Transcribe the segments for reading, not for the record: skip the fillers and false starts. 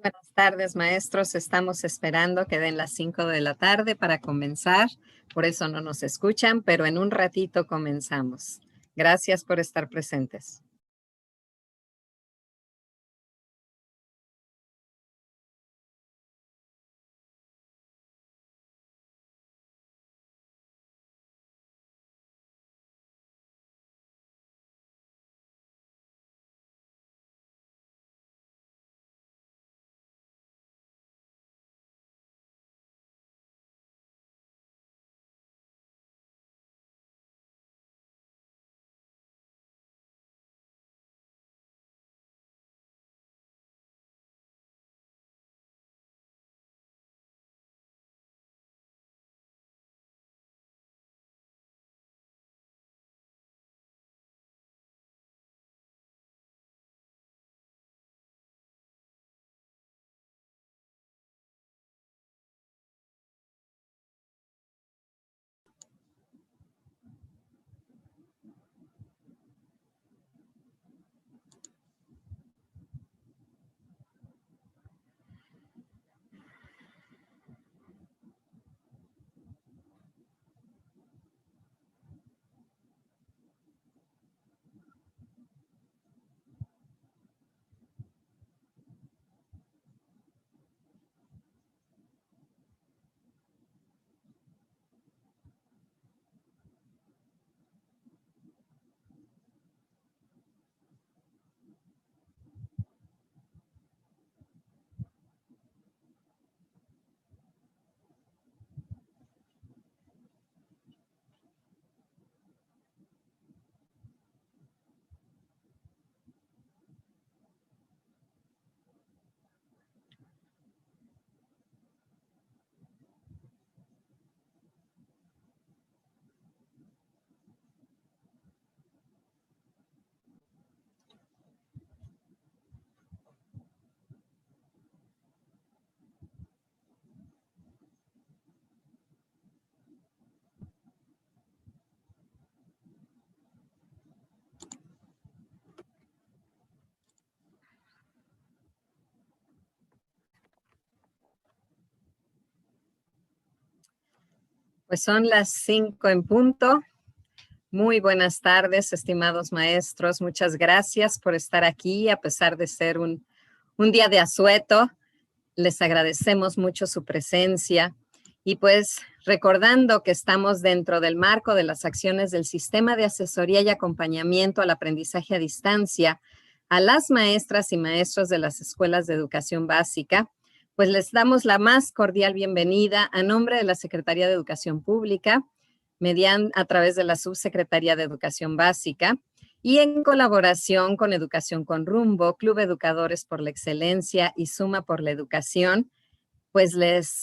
Buenas tardes, maestros. Estamos esperando que den las 5 de la tarde para comenzar. Por eso no nos escuchan, pero en un ratito comenzamos. Gracias por estar presentes. Pues son las 5 en punto. Muy buenas tardes, estimados maestros. Muchas gracias por estar aquí, a pesar de ser un día de asueto. Les agradecemos mucho su presencia. Y pues recordando que estamos dentro del marco de las acciones del Sistema de Asesoría y Acompañamiento al Aprendizaje a Distancia a las maestras y maestros de las escuelas de educación básica, pues les damos la más cordial bienvenida a nombre de la Secretaría de Educación Pública, a través de la Subsecretaría de Educación Básica y en colaboración con Educación con Rumbo, Club Educadores por la Excelencia y Suma por la Educación, pues les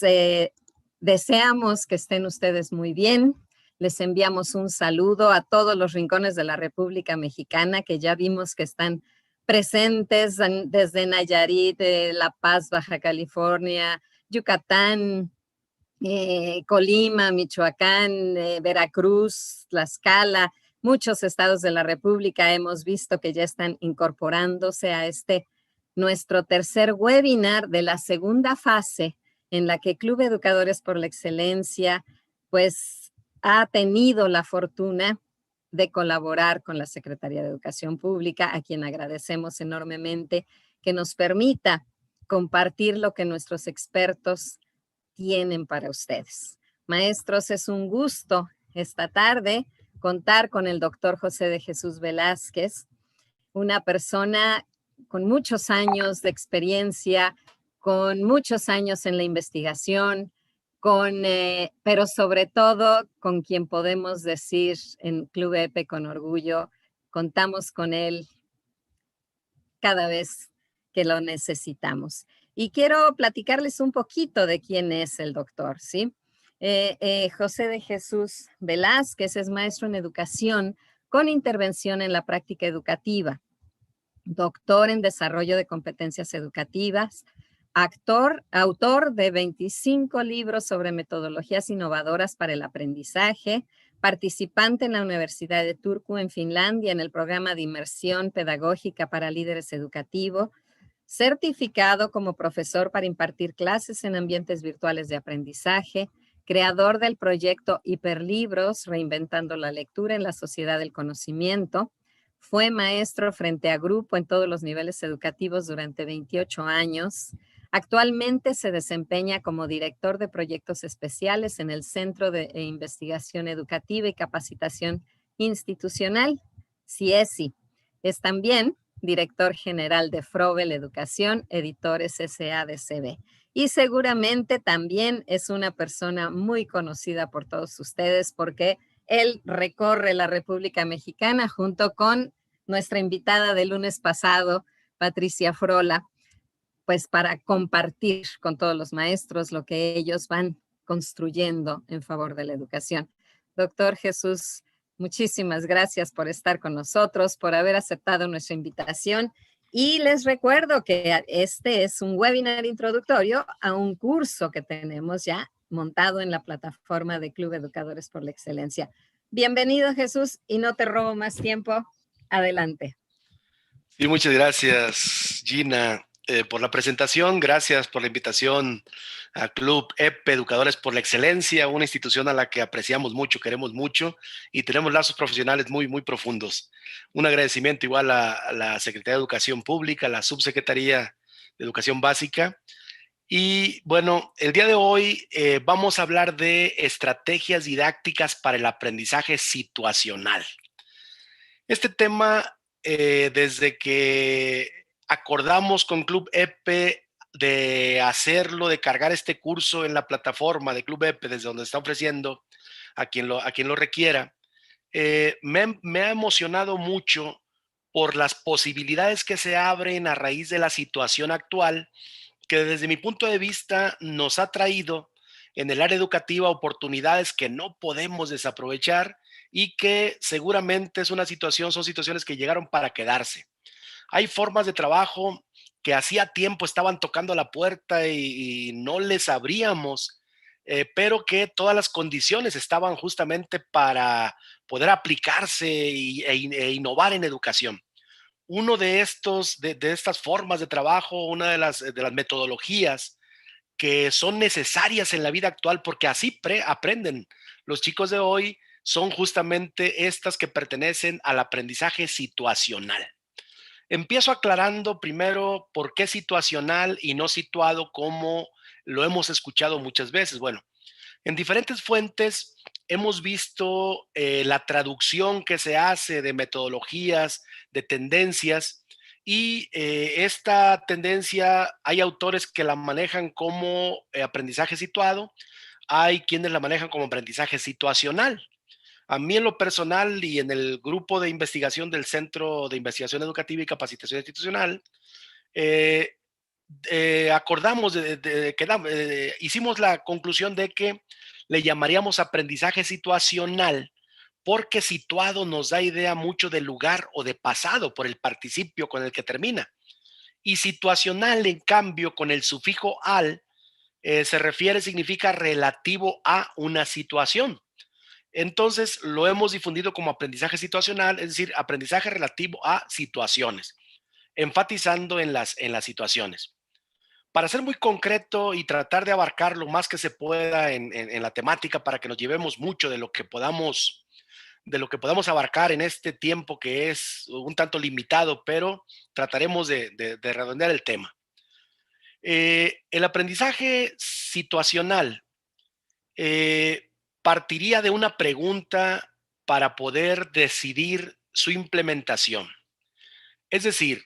deseamos que estén ustedes muy bien. Les enviamos un saludo a todos los rincones de la República Mexicana que ya vimos que están presentes desde Nayarit, La Paz, Baja California, Yucatán, Colima, Michoacán, Veracruz, Tlaxcala, muchos estados de la República hemos visto que ya están incorporándose a nuestro tercer webinar de la segunda fase en la que Club Educadores por la Excelencia pues ha tenido la fortuna de colaborar con la Secretaría de Educación Pública, a quien agradecemos enormemente que nos permita compartir lo que nuestros expertos tienen para ustedes. Maestros, es un gusto esta tarde contar con el doctor José de Jesús Velázquez, una persona con muchos años de experiencia, con muchos años en la investigación, pero sobre todo con quien podemos decir en Club EPE con orgullo, contamos con él cada vez que lo necesitamos. Y quiero platicarles un poquito de quién es el doctor, ¿sí? José de Jesús Velázquez es maestro en educación con intervención en la práctica educativa, doctor en desarrollo de competencias educativas, autor de 25 libros sobre metodologías innovadoras para el aprendizaje, participante en la Universidad de Turku en Finlandia en el programa de inmersión pedagógica para líderes educativos, certificado como profesor para impartir clases en ambientes virtuales de aprendizaje, creador del proyecto Hiperlibros, reinventando la lectura en la sociedad del conocimiento. Fue maestro frente a grupo en todos los niveles educativos durante 28 años. Actualmente se desempeña como director de proyectos especiales en el Centro de Investigación Educativa y Capacitación Institucional, CIESI. Es también director general de Frobel Educación, Editores S.A.D.C.B. Y seguramente también es una persona muy conocida por todos ustedes porque él recorre la República Mexicana junto con nuestra invitada del lunes pasado, Patricia Frola, pues para compartir con todos los maestros lo que ellos van construyendo en favor de la educación. Doctor Jesús, muchísimas gracias por estar con nosotros, por haber aceptado nuestra invitación. Y les recuerdo que este es un webinar introductorio a un curso que tenemos ya montado en la plataforma de Club Educadores por la Excelencia. Bienvenido, Jesús, y no te robo más tiempo. Adelante. Sí, muchas gracias, Gina, por la presentación. Gracias por la invitación a Club EPE, Educadores por la Excelencia, una institución a la que apreciamos mucho, queremos mucho y tenemos lazos profesionales muy, muy profundos. Un agradecimiento igual a la Secretaría de Educación Pública, a la Subsecretaría de Educación Básica. Y bueno, el día de hoy vamos a hablar de estrategias didácticas para el aprendizaje situacional. Este tema, desde que acordamos con Club EPE de hacerlo, de cargar este curso en la plataforma de Club EPE, desde donde está ofreciendo a quien lo requiera, me ha emocionado mucho por las posibilidades que se abren a raíz de la situación actual, que desde mi punto de vista nos ha traído en el área educativa oportunidades que no podemos desaprovechar y que seguramente son situaciones que llegaron para quedarse. Hay formas de trabajo que hacía tiempo estaban tocando la puerta y no les abríamos, pero que todas las condiciones estaban justamente para poder aplicarse e innovar en educación. Uno de estas formas de trabajo, una de las metodologías que son necesarias en la vida actual porque así aprenden los chicos de hoy, son justamente estas que pertenecen al aprendizaje situacional. Empiezo aclarando primero por qué situacional y no situado como lo hemos escuchado muchas veces. Bueno, en diferentes fuentes hemos visto la traducción que se hace de metodologías, de tendencias, y esta tendencia hay autores que la manejan como aprendizaje situado, hay quienes la manejan como aprendizaje situacional. A mí en lo personal y en el grupo de investigación del Centro de Investigación Educativa y Capacitación Institucional, eh, acordamos, hicimos la conclusión de que le llamaríamos aprendizaje situacional porque situado nos da idea mucho del lugar o de pasado por el participio con el que termina. Y situacional, en cambio, con el sufijo al, significa relativo a una situación. Entonces lo hemos difundido como aprendizaje situacional, es decir, aprendizaje relativo a situaciones, enfatizando en las situaciones. Para ser muy concreto y tratar de abarcar lo más que se pueda en la temática para que nos llevemos mucho de lo que podamos abarcar en este tiempo que es un tanto limitado, pero trataremos de redondear el tema. El aprendizaje situacional partiría de una pregunta para poder decidir su implementación. Es decir,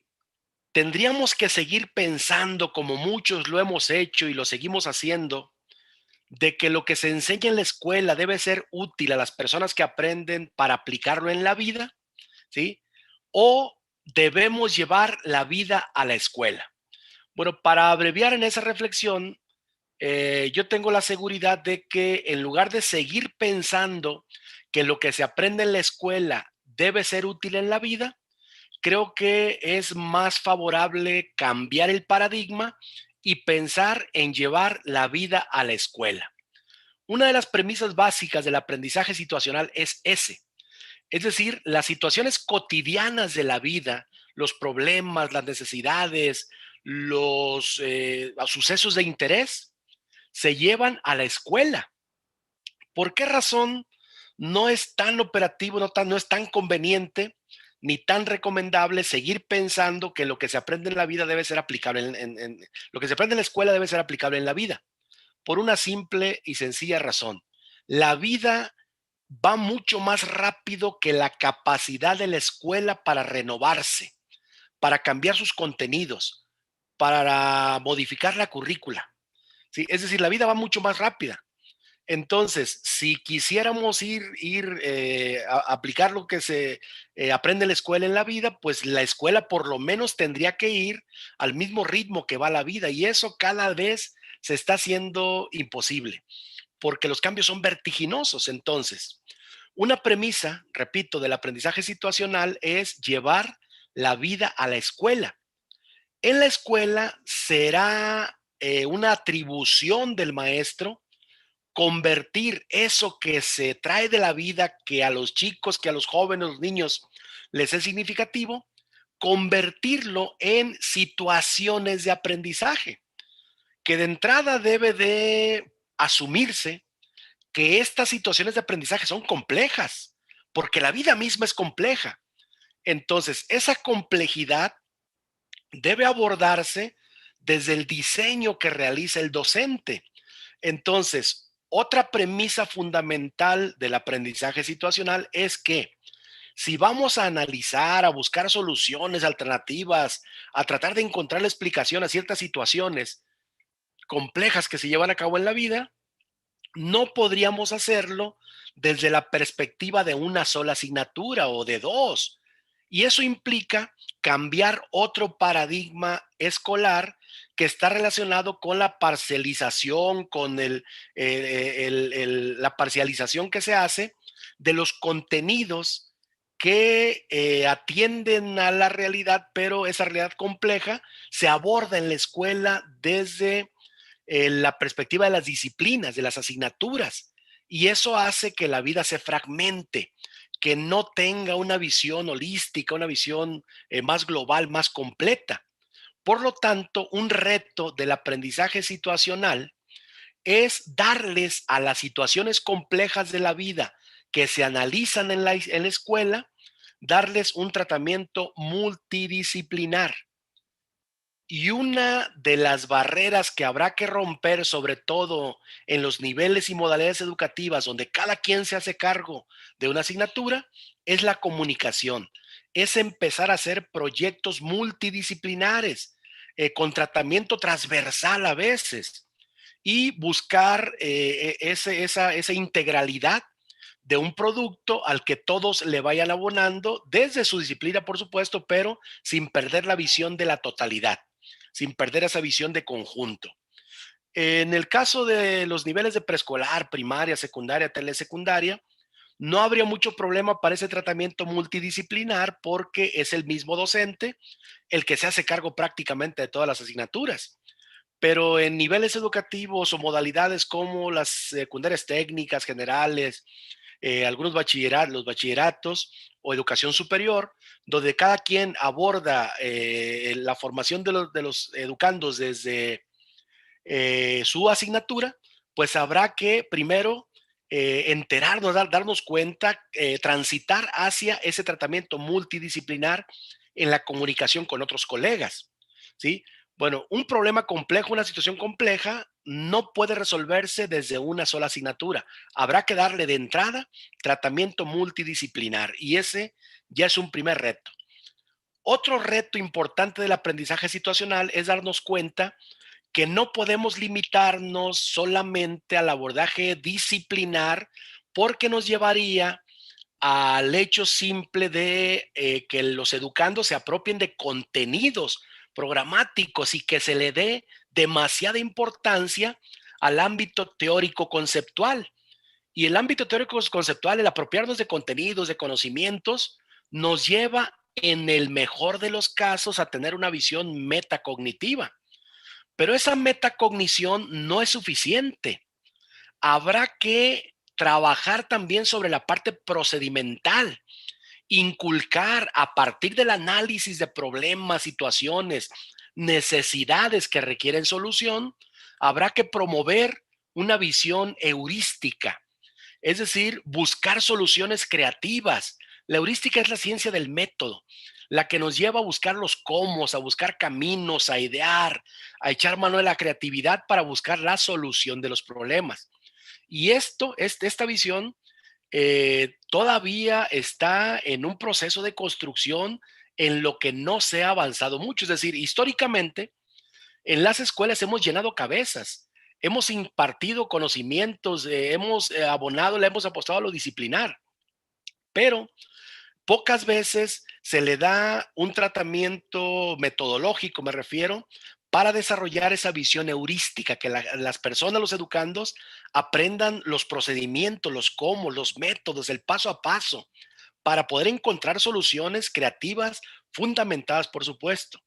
tendríamos que seguir pensando, como muchos lo hemos hecho y lo seguimos haciendo, de que lo que se enseña en la escuela debe ser útil a las personas que aprenden para aplicarlo en la vida, ¿sí? O debemos llevar la vida a la escuela. Bueno, para abreviar en esa reflexión, yo tengo la seguridad de que en lugar de seguir pensando que lo que se aprende en la escuela debe ser útil en la vida, creo que es más favorable cambiar el paradigma y pensar en llevar la vida a la escuela. Una de las premisas básicas del aprendizaje situacional es ese. Es decir, las situaciones cotidianas de la vida, los problemas, las necesidades, los sucesos de interés se llevan a la escuela. ¿Por qué razón no es tan operativo, no es tan conveniente ni tan recomendable seguir pensando que lo que se aprende en la vida debe ser aplicable lo que se aprende en la escuela debe ser aplicable en la vida? Por una simple y sencilla razón. La vida va mucho más rápido que la capacidad de la escuela para renovarse, para cambiar sus contenidos, para modificar la currícula. ¿Sí? Es decir, la vida va mucho más rápida. Entonces, si quisiéramos aplicar lo que se aprende en la escuela en la vida, pues la escuela por lo menos tendría que ir al mismo ritmo que va la vida, y eso cada vez se está haciendo imposible porque los cambios son vertiginosos. Entonces, una premisa, repito, del aprendizaje situacional es llevar la vida a la escuela. En la escuela será una atribución del maestro convertir eso que se trae de la vida, que a los chicos, que a los jóvenes, los niños les es significativo, convertirlo en situaciones de aprendizaje, que de entrada debe de asumirse que estas situaciones de aprendizaje son complejas, porque la vida misma es compleja. Entonces, esa complejidad debe abordarse desde el diseño que realiza el docente. Entonces, otra premisa fundamental del aprendizaje situacional es que si vamos a analizar, a buscar soluciones alternativas, a tratar de encontrar la explicación a ciertas situaciones complejas que se llevan a cabo en la vida, no podríamos hacerlo desde la perspectiva de una sola asignatura o de dos. Y eso implica cambiar otro paradigma escolar que está relacionado con la parcialización, con la parcialización que se hace de los contenidos que atienden a la realidad, pero esa realidad compleja se aborda en la escuela desde la perspectiva de las disciplinas, de las asignaturas, y eso hace que la vida se fragmente, que no tenga una visión holística, una visión más global, más completa. Por lo tanto, un reto del aprendizaje situacional es darles a las situaciones complejas de la vida que se analizan en la escuela, darles un tratamiento multidisciplinar. Y una de las barreras que habrá que romper, sobre todo en los niveles y modalidades educativas donde cada quien se hace cargo de una asignatura, es la comunicación. Es empezar a hacer proyectos multidisciplinares, con tratamiento transversal a veces, y buscar esa integralidad de un producto al que todos le vayan abonando desde su disciplina, por supuesto, pero sin perder la visión de la totalidad, sin perder esa visión de conjunto. En el caso de los niveles de preescolar, primaria, secundaria, telesecundaria, no habría mucho problema para ese tratamiento multidisciplinar porque es el mismo docente el que se hace cargo prácticamente de todas las asignaturas. Pero en niveles educativos o modalidades como las secundarias técnicas, generales, algunos los bachilleratos o educación superior, donde cada quien aborda la formación de los educandos desde su asignatura, pues habrá que primero enterarnos, darnos cuenta, transitar hacia ese tratamiento multidisciplinar en la comunicación con otros colegas, ¿sí? Bueno, un problema complejo, una situación compleja, no puede resolverse desde una sola asignatura. Habrá que darle de entrada tratamiento multidisciplinar, y ese ya es un primer reto. Otro reto importante del aprendizaje situacional es darnos cuenta que no podemos limitarnos solamente al abordaje disciplinar, porque nos llevaría al hecho simple de que los educandos se apropien de contenidos programáticos y que se le dé demasiada importancia al ámbito teórico conceptual. Y el ámbito teórico conceptual, el apropiarnos de contenidos, de conocimientos, nos lleva en el mejor de los casos a tener una visión metacognitiva. Pero esa metacognición no es suficiente. Habrá que trabajar también sobre la parte procedimental, inculcar a partir del análisis de problemas, situaciones, necesidades que requieren solución, habrá que promover una visión heurística, es decir, buscar soluciones creativas. La heurística es la ciencia del método, la que nos lleva a buscar los cómo, a buscar caminos, a idear, a echar mano de la creatividad para buscar la solución de los problemas. Y esta visión todavía está en un proceso de construcción en lo que no se ha avanzado mucho. Es decir, históricamente, en las escuelas hemos llenado cabezas, hemos impartido conocimientos, hemos abonado, le hemos apostado a lo disciplinar, pero pocas veces se le da un tratamiento metodológico, me refiero, para desarrollar esa visión heurística, que las personas, los educandos, aprendan los procedimientos, los cómo, los métodos, el paso a paso, para poder encontrar soluciones creativas fundamentadas, por supuesto.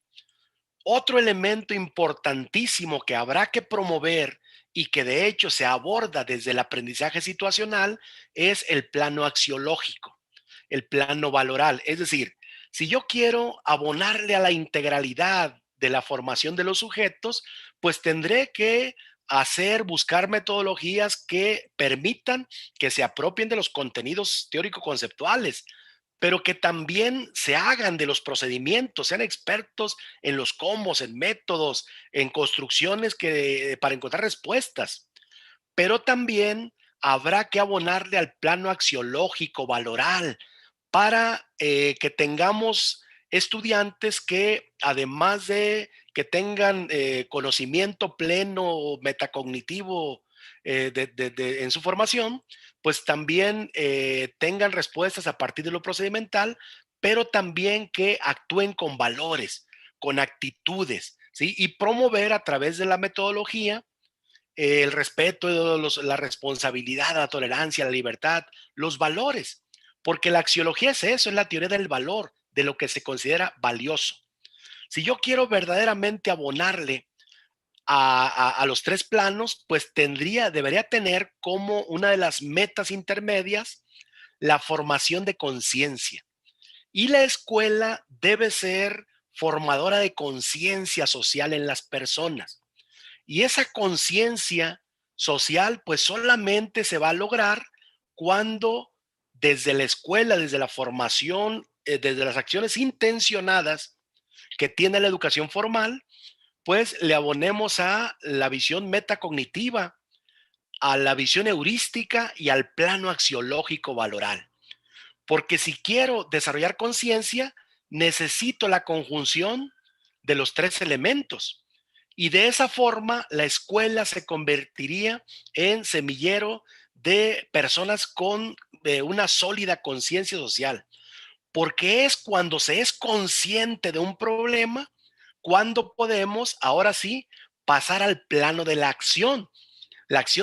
Otro elemento importantísimo que habrá que promover y que de hecho se aborda desde el aprendizaje situacional es el plano axiológico, el plano valoral. Es decir, si yo quiero abonarle a la integralidad de la formación de los sujetos, pues tendré que buscar metodologías que permitan que se apropien de los contenidos teórico-conceptuales, pero que también se hagan de los procedimientos, sean expertos en los cómo, en métodos, en construcciones para encontrar respuestas. Pero también habrá que abonarle al plano axiológico, valoral, para que tengamos estudiantes que, además de que tengan conocimiento pleno, metacognitivo en su formación, pues también tengan respuestas a partir de lo procedimental, pero también que actúen con valores, con actitudes, ¿sí? Y promover a través de la metodología el respeto, la responsabilidad, la tolerancia, la libertad, los valores, porque la axiología es eso, es la teoría del valor, de lo que se considera valioso. Si yo quiero verdaderamente abonarle a los tres planos, pues debería tener como una de las metas intermedias la formación de conciencia. Y la escuela debe ser formadora de conciencia social en las personas. Y esa conciencia social, pues solamente se va a lograr cuando desde la escuela, desde la formación, desde las acciones intencionadas que tiene la educación formal, pues le abonemos a la visión metacognitiva, a la visión heurística y al plano axiológico valoral. Porque si quiero desarrollar conciencia, necesito la conjunción de los tres elementos. Y de esa forma, la escuela se convertiría en semillero de personas con una sólida conciencia social, porque es cuando se es consciente de un problema, cuando podemos, ahora sí, pasar al plano de la acción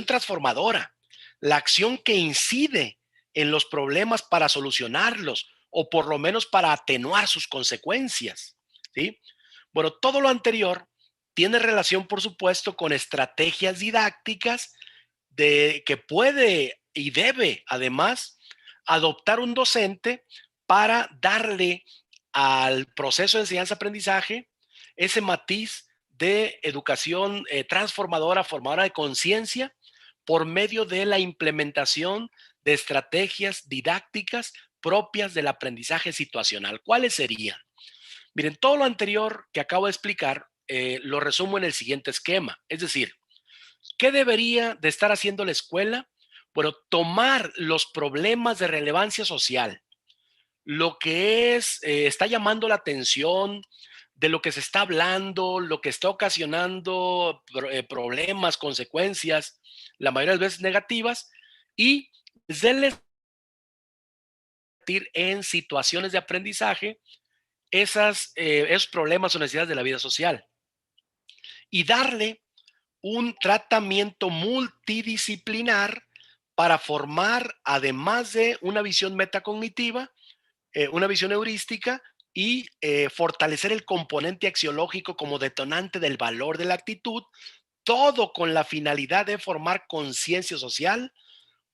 transformadora, la acción que incide en los problemas para solucionarlos o por lo menos para atenuar sus consecuencias, ¿sí? Bueno, todo lo anterior tiene relación, por supuesto, con estrategias didácticas que puede y debe, además, adoptar un docente para darle al proceso de enseñanza-aprendizaje ese matiz de educación transformadora, formadora de conciencia, por medio de la implementación de estrategias didácticas propias del aprendizaje situacional. ¿Cuáles serían? Miren, todo lo anterior que acabo de explicar lo resumo en el siguiente esquema. Es decir, ¿qué debería de estar haciendo la escuela? Bueno, tomar los problemas de relevancia social, lo que está llamando la atención, de lo que se está hablando, lo que está ocasionando problemas, consecuencias, la mayoría de las veces negativas, y desde en situaciones de aprendizaje esos problemas o necesidades de la vida social y darle un tratamiento multidisciplinar para formar, además de una visión metacognitiva, una visión heurística y fortalecer el componente axiológico como detonante del valor de la actitud, todo con la finalidad de formar conciencia social,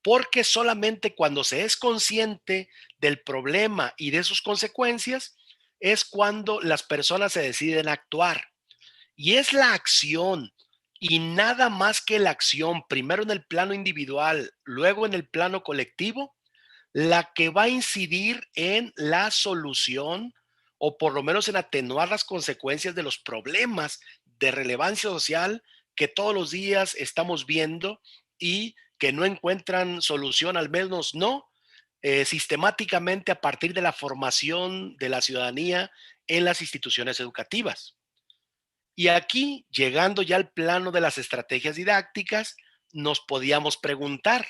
porque solamente cuando se es consciente del problema y de sus consecuencias es cuando las personas se deciden a actuar. Y es la acción y nada más que la acción, primero en el plano individual, luego en el plano colectivo, la que va a incidir en la solución o por lo menos en atenuar las consecuencias de los problemas de relevancia social que todos los días estamos viendo y que no encuentran solución, al menos no sistemáticamente a partir de la formación de la ciudadanía en las instituciones educativas. Y aquí, llegando ya al plano de las estrategias didácticas, nos podíamos preguntar,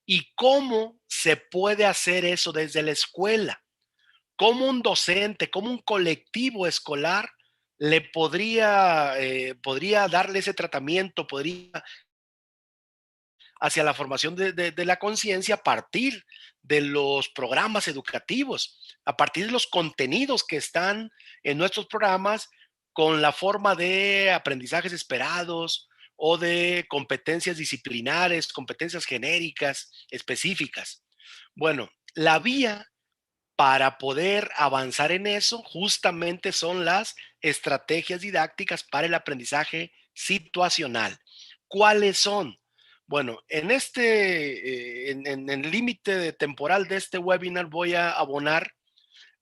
¿y cómo se puede hacer eso desde la escuela? ¿Cómo un docente, cómo un colectivo escolar le podría darle ese tratamiento, podría hacia la formación de la conciencia a partir de los programas educativos, a partir de los contenidos que están en nuestros programas con la forma de aprendizajes esperados o de competencias disciplinares, competencias genéricas específicas? Bueno, la vía para poder avanzar en eso justamente son las estrategias didácticas para el aprendizaje situacional. ¿Cuáles son? Bueno, en el límite temporal de este webinar voy a abonar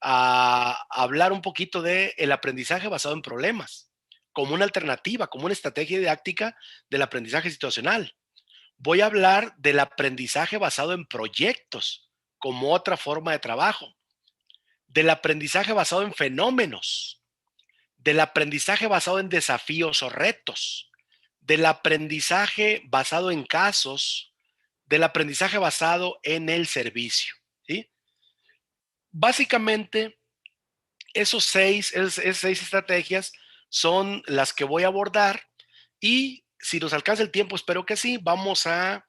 a hablar un poquito de el aprendizaje basado en problemas, como una alternativa, como una estrategia didáctica del aprendizaje situacional. Voy a hablar del aprendizaje basado en proyectos, como otra forma de trabajo, del aprendizaje basado en fenómenos, del aprendizaje basado en desafíos o retos, del aprendizaje basado en casos, del aprendizaje basado en el servicio. ¿Sí? Básicamente, esas seis estrategias son las que voy a abordar y si nos alcanza el tiempo, espero que sí, vamos a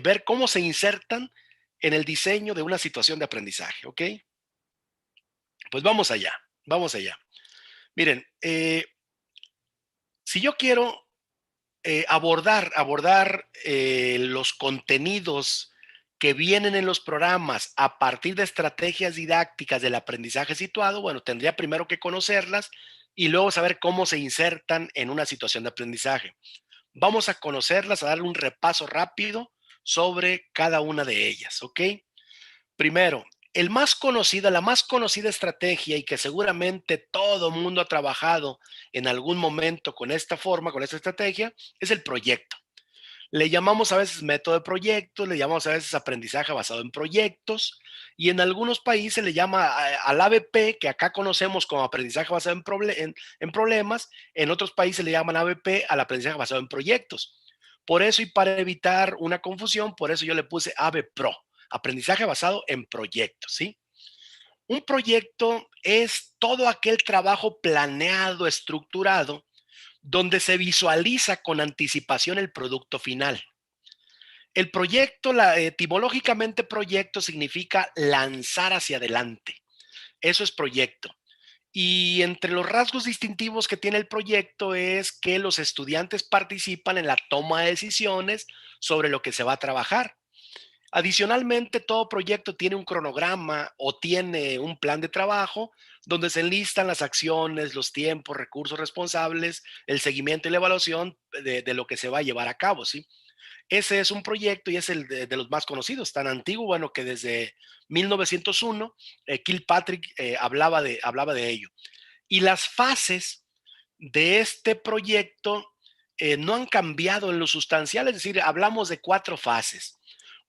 ver cómo se insertan en el diseño de una situación de aprendizaje. ¿Ok? Pues vamos allá, vamos allá. Miren, si yo quiero abordar los contenidos que vienen en los programas a partir de estrategias didácticas del aprendizaje situado, bueno, tendría primero que conocerlas y luego saber cómo se insertan en una situación de aprendizaje. Vamos a conocerlas, a darle un repaso rápido sobre cada una de ellas, ¿ok? Primero, la más conocida estrategia y que seguramente todo mundo ha trabajado en algún momento con esta forma, con esta estrategia, es el proyecto. Le llamamos a veces método de proyectos, le llamamos a veces aprendizaje basado en proyectos y en algunos países le llama al ABP, que acá conocemos como aprendizaje basado en problemas, en otros países le llaman ABP al aprendizaje basado en proyectos. Por eso y para evitar una confusión, por eso yo le puse ABPRO, aprendizaje basado en proyectos, ¿sí? Un proyecto es todo aquel trabajo planeado, estructurado, donde se visualiza con anticipación el producto final. El proyecto, etimológicamente proyecto significa lanzar hacia adelante. Eso es proyecto. Y entre los rasgos distintivos que tiene el proyecto es que los estudiantes participan en la toma de decisiones sobre lo que se va a trabajar. Adicionalmente, todo proyecto tiene un cronograma o tiene un plan de trabajo donde se enlistan las acciones, los tiempos, recursos responsables, el seguimiento y la evaluación de lo que se va a llevar a cabo, ¿sí? Ese es un proyecto y es el de los más conocidos, tan antiguo, bueno, que desde 1901 Kilpatrick hablaba de ello. Y las fases de este proyecto no han cambiado en lo sustancial, es decir, hablamos de 4 fases.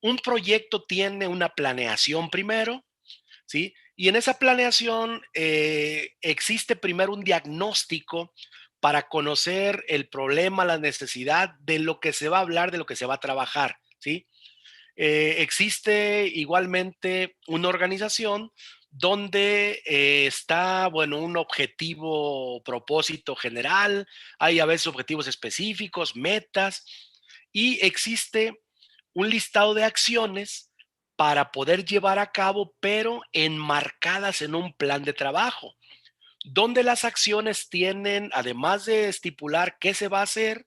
Un proyecto tiene una planeación primero, ¿sí? Y en esa planeación existe primero un diagnóstico para conocer el problema, la necesidad de lo que se va a hablar, de lo que se va a trabajar, ¿sí? Existe igualmente una organización donde está, bueno, un objetivo, propósito general, hay a veces objetivos específicos, metas, y existe un listado de acciones para poder llevar a cabo, pero enmarcadas en un plan de trabajo, donde las acciones tienen, además de estipular qué se va a hacer,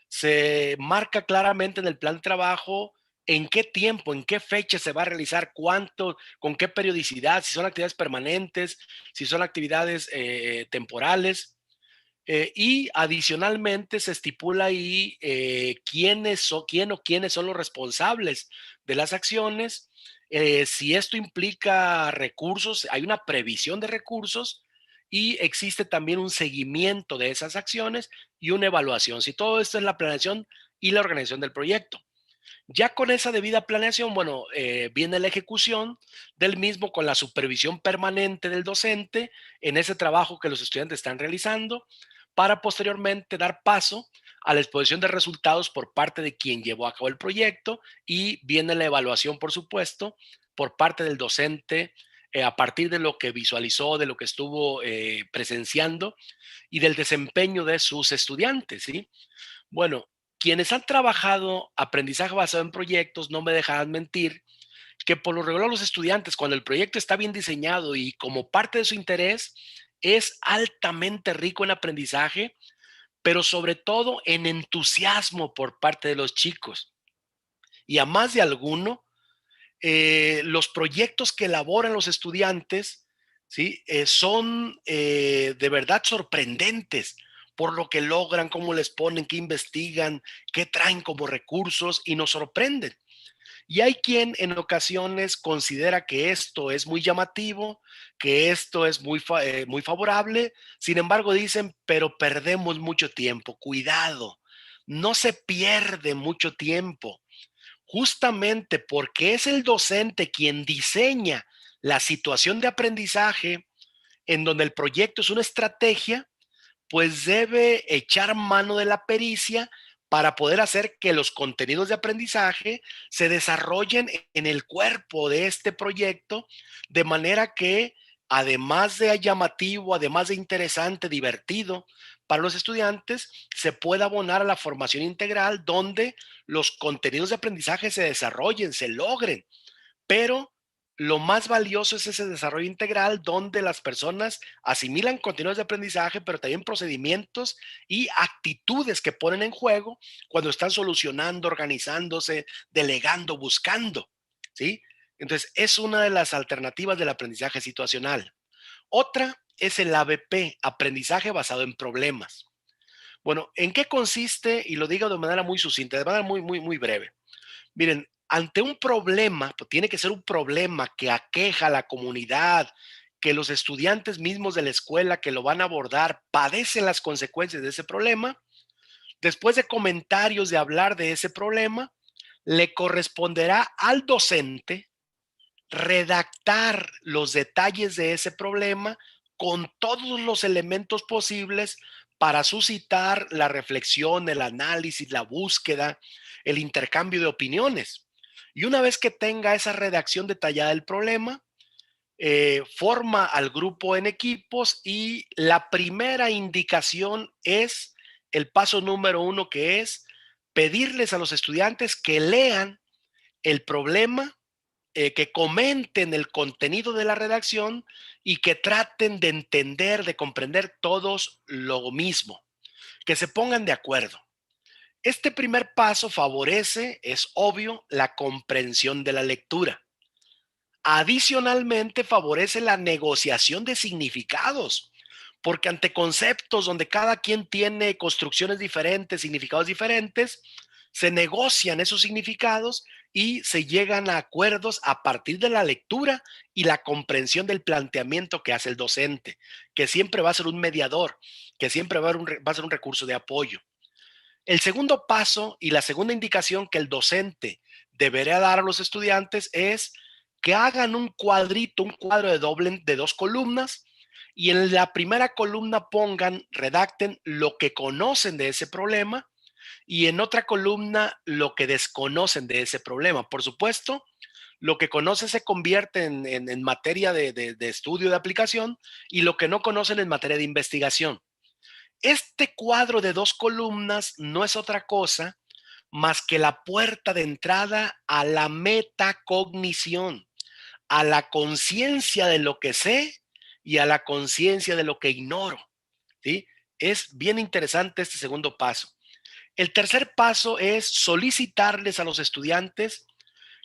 se marca claramente en el plan de trabajo en qué tiempo, en qué fecha se va a realizar, cuánto, con qué periodicidad, si son actividades permanentes, si son actividades temporales. Y adicionalmente se estipula ahí quién o quiénes son los responsables de las acciones. Si esto implica recursos, hay una previsión de recursos y existe también un seguimiento de esas acciones y una evaluación. Si todo esto es la planeación y la organización del proyecto. Ya con esa debida planeación, bueno, viene la ejecución del mismo con la supervisión permanente del docente en ese trabajo que los estudiantes están realizando para posteriormente dar paso a la exposición de resultados por parte de quien llevó a cabo el proyecto y viene la evaluación, por supuesto, por parte del docente a partir de lo que visualizó, de lo que estuvo presenciando y del desempeño de sus estudiantes, ¿sí? Bueno, quienes han trabajado aprendizaje basado en proyectos no me dejarán mentir que por lo regular los estudiantes, cuando el proyecto está bien diseñado y como parte de su interés, es altamente rico en aprendizaje, pero sobre todo en entusiasmo por parte de los chicos. Y a más de alguno, los proyectos que elaboran los estudiantes, ¿sí? Son de verdad sorprendentes por lo que logran, cómo les ponen, qué investigan, qué traen como recursos y nos sorprenden. Y hay quien en ocasiones considera que esto es muy llamativo, que esto es muy favorable, sin embargo dicen, pero perdemos mucho tiempo, cuidado, no se pierde mucho tiempo justamente porque es el docente quien diseña la situación de aprendizaje en donde el proyecto es una estrategia, pues debe echar mano de la pericia para poder hacer que los contenidos de aprendizaje se desarrollen en el cuerpo de este proyecto, de manera que además de llamativo, además de interesante, divertido para los estudiantes, se pueda abonar a la formación integral donde los contenidos de aprendizaje se desarrollen, se logren, pero lo más valioso es ese desarrollo integral donde las personas asimilan contenidos de aprendizaje, pero también procedimientos y actitudes que ponen en juego cuando están solucionando, organizándose, delegando, buscando, ¿sí? Entonces, es una de las alternativas del aprendizaje situacional. Otra es el ABP, aprendizaje basado en problemas. Bueno, ¿en qué consiste? Y lo digo de manera muy sucinta, de manera muy breve. Miren, ante un problema, pues tiene que ser un problema que aqueja a la comunidad, que los estudiantes mismos de la escuela que lo van a abordar padecen las consecuencias de ese problema. Después de comentarios de hablar de ese problema, le corresponderá al docente redactar los detalles de ese problema con todos los elementos posibles para suscitar la reflexión, el análisis, la búsqueda, el intercambio de opiniones. Y una vez que tenga esa redacción detallada del problema, forma al grupo en equipos y la primera indicación es el paso número 1, que es pedirles a los estudiantes que lean el problema, que comenten el contenido de la redacción y que traten de entender, de comprender todos lo mismo, que se pongan de acuerdo. Este primer paso favorece, es obvio, la comprensión de la lectura. Adicionalmente, favorece la negociación de significados, porque ante conceptos donde cada quien tiene construcciones diferentes, significados diferentes, se negocian esos significados y se llegan a acuerdos a partir de la lectura y la comprensión del planteamiento que hace el docente, que siempre va a ser un mediador, que siempre va a ser un recurso de apoyo. El segundo paso y la segunda indicación que el docente debería dar a los estudiantes es que hagan un cuadrito, un cuadro de 2 columnas, y en la primera columna redacten lo que conocen de ese problema y en otra columna lo que desconocen de ese problema. Por supuesto, lo que conocen se convierte en materia de estudio de aplicación y lo que no conocen en materia de investigación. Este cuadro de 2 columnas no es otra cosa más que la puerta de entrada a la metacognición, a la conciencia de lo que sé y a la conciencia de lo que ignoro, ¿sí? Es bien interesante este segundo paso. El tercer paso es solicitarles a los estudiantes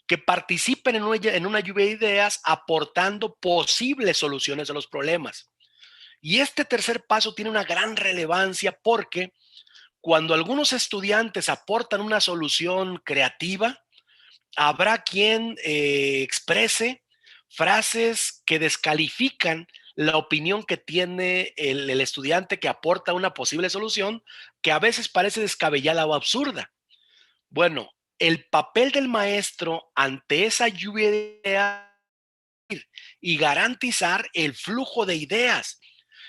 que participen en una lluvia de ideas aportando posibles soluciones a los problemas. Y este tercer paso tiene una gran relevancia porque cuando algunos estudiantes aportan una solución creativa, habrá quien exprese frases que descalifican la opinión que tiene el estudiante que aporta una posible solución, que a veces parece descabellada o absurda. Bueno, el papel del maestro ante esa lluvia de ideas y garantizar el flujo de ideas,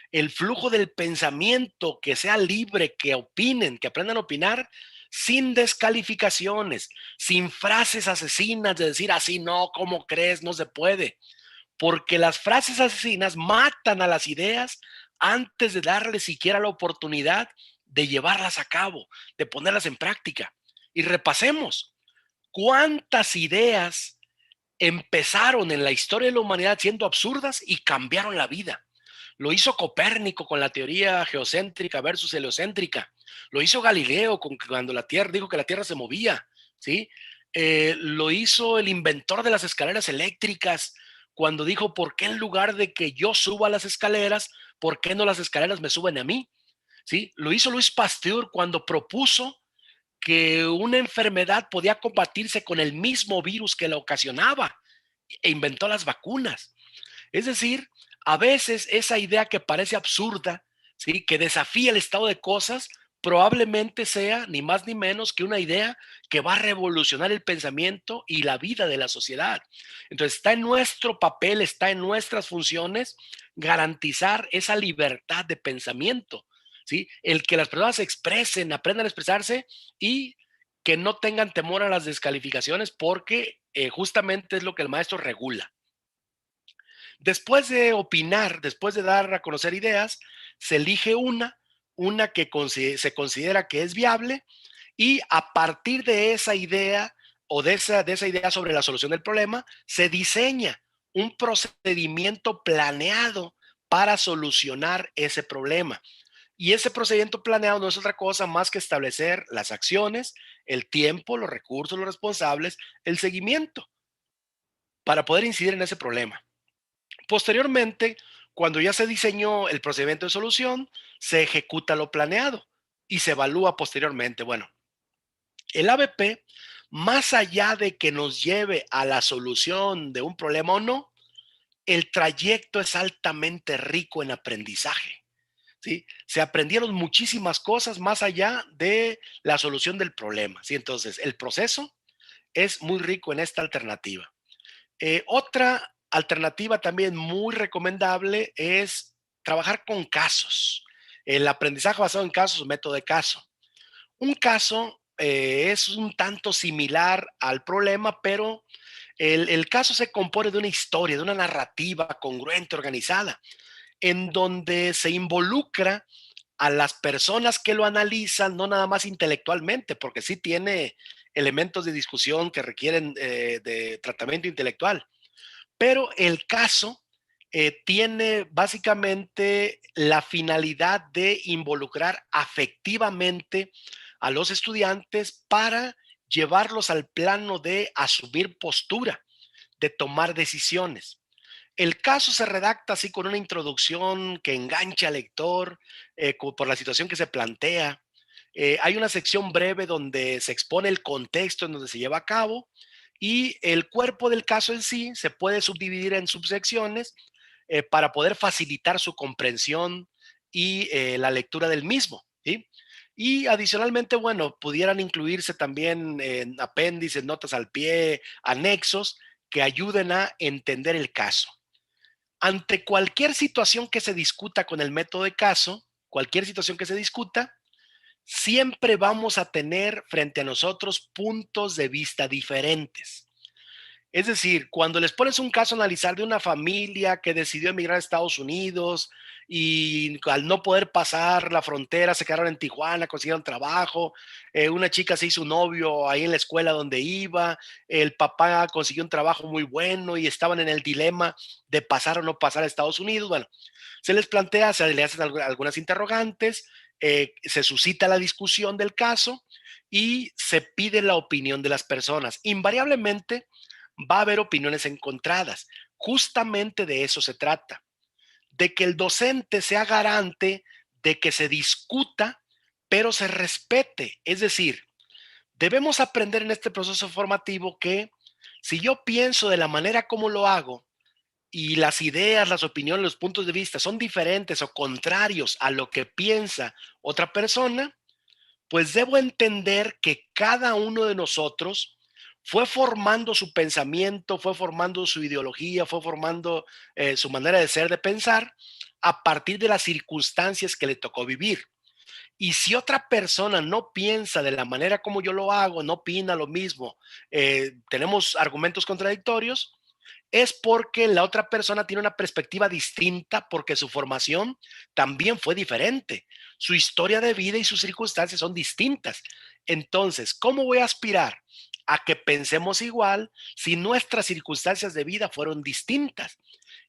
el flujo del pensamiento, que sea libre, que opinen, que aprendan a opinar sin descalificaciones, sin frases asesinas de decir así no, ¿cómo crees? No se puede. Porque las frases asesinas matan a las ideas antes de darles siquiera la oportunidad de llevarlas a cabo, de ponerlas en práctica. Y repasemos, ¿cuántas ideas empezaron en la historia de la humanidad siendo absurdas y cambiaron la vida? Lo hizo Copérnico con la teoría geocéntrica versus heliocéntrica. Lo hizo Galileo cuando la Tierra dijo que la Tierra se movía, ¿sí? Lo hizo el inventor de las escaleras eléctricas cuando dijo, ¿por qué en lugar de que yo suba las escaleras, por qué no las escaleras me suben a mí? ¿Sí? Lo hizo Luis Pasteur cuando propuso que una enfermedad podía combatirse con el mismo virus que la ocasionaba e inventó las vacunas. Es decir, a veces esa idea que parece absurda, ¿sí?, que desafía el estado de cosas, probablemente sea ni más ni menos que una idea que va a revolucionar el pensamiento y la vida de la sociedad. Entonces, está en nuestro papel, está en nuestras funciones garantizar esa libertad de pensamiento, ¿sí? El que las personas se expresen, aprendan a expresarse y que no tengan temor a las descalificaciones porque justamente es lo que el maestro regula. Después de opinar, después de dar a conocer ideas, se elige una que se considera que es viable y a partir de esa idea o de esa idea sobre la solución del problema, se diseña un procedimiento planeado para solucionar ese problema. Y ese procedimiento planeado no es otra cosa más que establecer las acciones, el tiempo, los recursos, los responsables, el seguimiento para poder incidir en ese problema. Posteriormente, cuando ya se diseñó el procedimiento de solución, se ejecuta lo planeado y se evalúa posteriormente. Bueno, el ABP, más allá de que nos lleve a la solución de un problema o no, el trayecto es altamente rico en aprendizaje. ¿Sí? Se aprendieron muchísimas cosas más allá de la solución del problema. ¿Sí? Entonces, el proceso es muy rico en esta alternativa. Otra alternativa también muy recomendable es trabajar con casos. El aprendizaje basado en casos, método de caso. Un caso es un tanto similar al problema, pero el caso se compone de una historia, de una narrativa congruente, organizada, en donde se involucra a las personas que lo analizan, no nada más intelectualmente, porque sí tiene elementos de discusión que requieren de tratamiento intelectual, pero el caso tiene básicamente la finalidad de involucrar afectivamente a los estudiantes para llevarlos al plano de asumir postura, de tomar decisiones. El caso se redacta así con una introducción que engancha al lector por la situación que se plantea. Hay una sección breve donde se expone el contexto en donde se lleva a cabo y el cuerpo del caso en sí se puede subdividir en subsecciones para poder facilitar su comprensión y la lectura del mismo, ¿sí? Y adicionalmente, bueno, pudieran incluirse también en apéndices, notas al pie, anexos que ayuden a entender el caso. Ante cualquier situación que se discuta con el método de caso, cualquier situación que se discuta, siempre vamos a tener frente a nosotros puntos de vista diferentes. Es decir, cuando les pones un caso a analizar de una familia que decidió emigrar a Estados Unidos y al no poder pasar la frontera se quedaron en Tijuana, consiguieron trabajo, una chica se hizo un novio ahí en la escuela donde iba, el papá consiguió un trabajo muy bueno y estaban en el dilema de pasar o no pasar a Estados Unidos. Bueno, se les plantea, se le hacen algunas interrogantes, se suscita la discusión del caso y se pide la opinión de las personas. Invariablemente va a haber opiniones encontradas. Justamente de eso se trata, de que el docente sea garante de que se discuta, pero se respete. Es decir, debemos aprender en este proceso formativo que si yo pienso de la manera como lo hago y las ideas, las opiniones, los puntos de vista son diferentes o contrarios a lo que piensa otra persona, pues debo entender que cada uno de nosotros fue formando su pensamiento, fue formando su ideología, fue formando su manera de ser, de pensar, a partir de las circunstancias que le tocó vivir. Y si otra persona no piensa de la manera como yo lo hago, no opina lo mismo, tenemos argumentos contradictorios, es porque la otra persona tiene una perspectiva distinta porque su formación también fue diferente. Su historia de vida y sus circunstancias son distintas. Entonces, ¿cómo voy a aspirar a que pensemos igual si nuestras circunstancias de vida fueron distintas?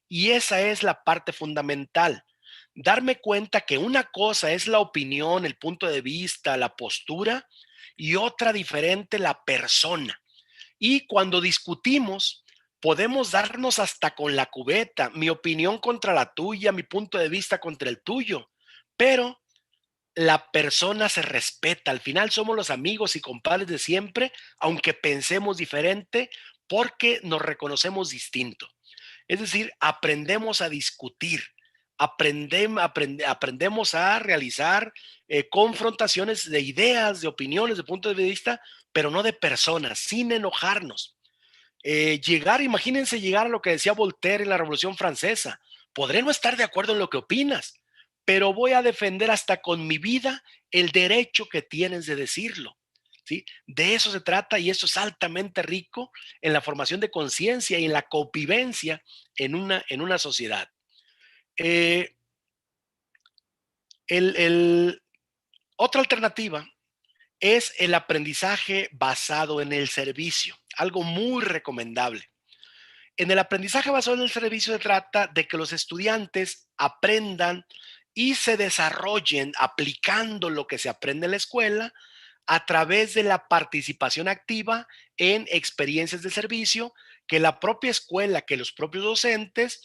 Y esa es la parte fundamental. Darme cuenta que una cosa es la opinión, el punto de vista, la postura y otra diferente la persona. Y cuando discutimos, podemos darnos hasta con la cubeta, mi opinión contra la tuya, mi punto de vista contra el tuyo, pero la persona se respeta. Al final somos los amigos y compadres de siempre, aunque pensemos diferente, porque nos reconocemos distinto. Es decir, aprendemos a discutir, aprendemos a realizar confrontaciones de ideas, de opiniones, de puntos de vista, pero no de personas, sin enojarnos. Imagínense llegar a lo que decía Voltaire en la Revolución Francesa. Podré no estar de acuerdo en lo que opinas, pero voy a defender hasta con mi vida el derecho que tienes de decirlo. ¿Sí? De eso se trata y eso es altamente rico en la formación de conciencia y en la convivencia en una sociedad. Eh, Otra alternativa es el aprendizaje basado en el servicio, algo muy recomendable. En el aprendizaje basado en el servicio se trata de que los estudiantes aprendan y se desarrollen aplicando lo que se aprende en la escuela a través de la participación activa en experiencias de servicio que la propia escuela, que los propios docentes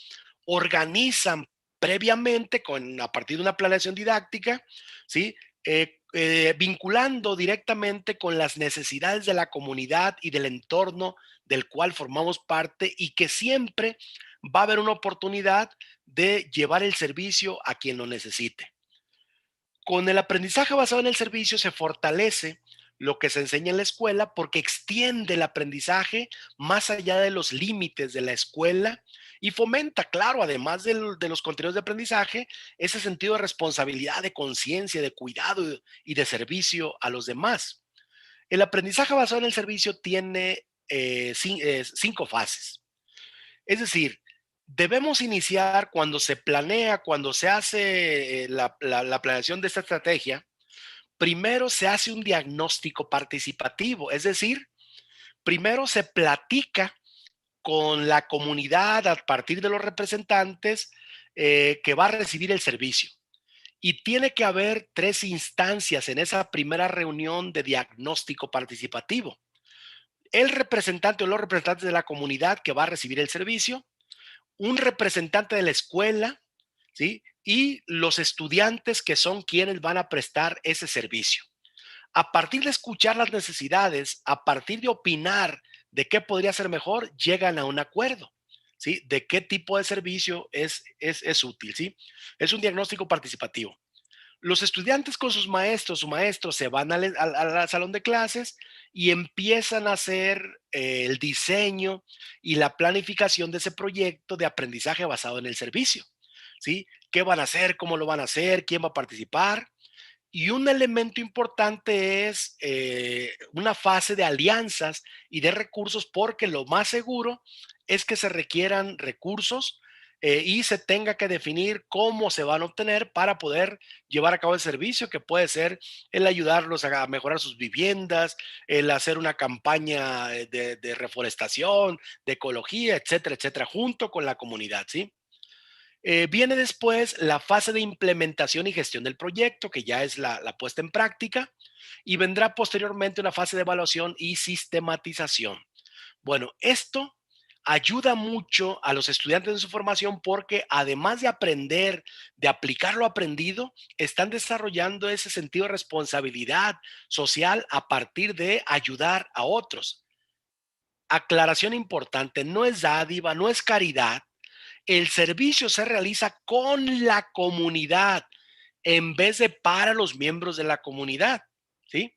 organizan previamente a partir de una planeación didáctica, ¿sí? Vinculando directamente con las necesidades de la comunidad y del entorno del cual formamos parte y que siempre va a haber una oportunidad de llevar el servicio a quien lo necesite. Con el aprendizaje basado en el servicio se fortalece lo que se enseña en la escuela porque extiende el aprendizaje más allá de los límites de la escuela y fomenta, claro, además de los contenidos de aprendizaje, ese sentido de responsabilidad, de conciencia, de cuidado y de servicio a los demás. El aprendizaje basado en el servicio tiene 5 fases. Es decir, debemos iniciar cuando se planea, cuando se hace la planeación de esta estrategia, primero se hace un diagnóstico participativo, es decir, primero se platica con la comunidad a partir de los representantes que va a recibir el servicio. Y tiene que haber 3 instancias en esa primera reunión de diagnóstico participativo. El representante o los representantes de la comunidad que va a recibir el servicio, un representante de la escuela, ¿sí? Y los estudiantes que son quienes van a prestar ese servicio. A partir de escuchar las necesidades, a partir de opinar de qué podría ser mejor, llegan a un acuerdo, ¿sí? De qué tipo de servicio es útil, ¿sí? Es un diagnóstico participativo. Los estudiantes con sus maestros, su maestro, se van al salón de clases y empiezan a hacer el diseño y la planificación de ese proyecto de aprendizaje basado en el servicio, ¿sí? ¿Qué van a hacer? ¿Cómo lo van a hacer? ¿Quién va a participar? Y un elemento importante es una fase de alianzas y de recursos, porque lo más seguro es que se requieran recursos y se tenga que definir cómo se van a obtener para poder llevar a cabo el servicio, que puede ser el ayudarlos a mejorar sus viviendas, el hacer una campaña de reforestación, de ecología, etcétera, etcétera, junto con la comunidad, ¿sí? Viene después la fase de implementación y gestión del proyecto, que ya es la puesta en práctica, y vendrá posteriormente una fase de evaluación y sistematización. Bueno, esto ayuda mucho a los estudiantes en su formación porque además de aprender, de aplicar lo aprendido, están desarrollando ese sentido de responsabilidad social a partir de ayudar a otros. Aclaración importante, no es dádiva, no es caridad. El servicio se realiza con la comunidad en vez de para los miembros de la comunidad, ¿sí?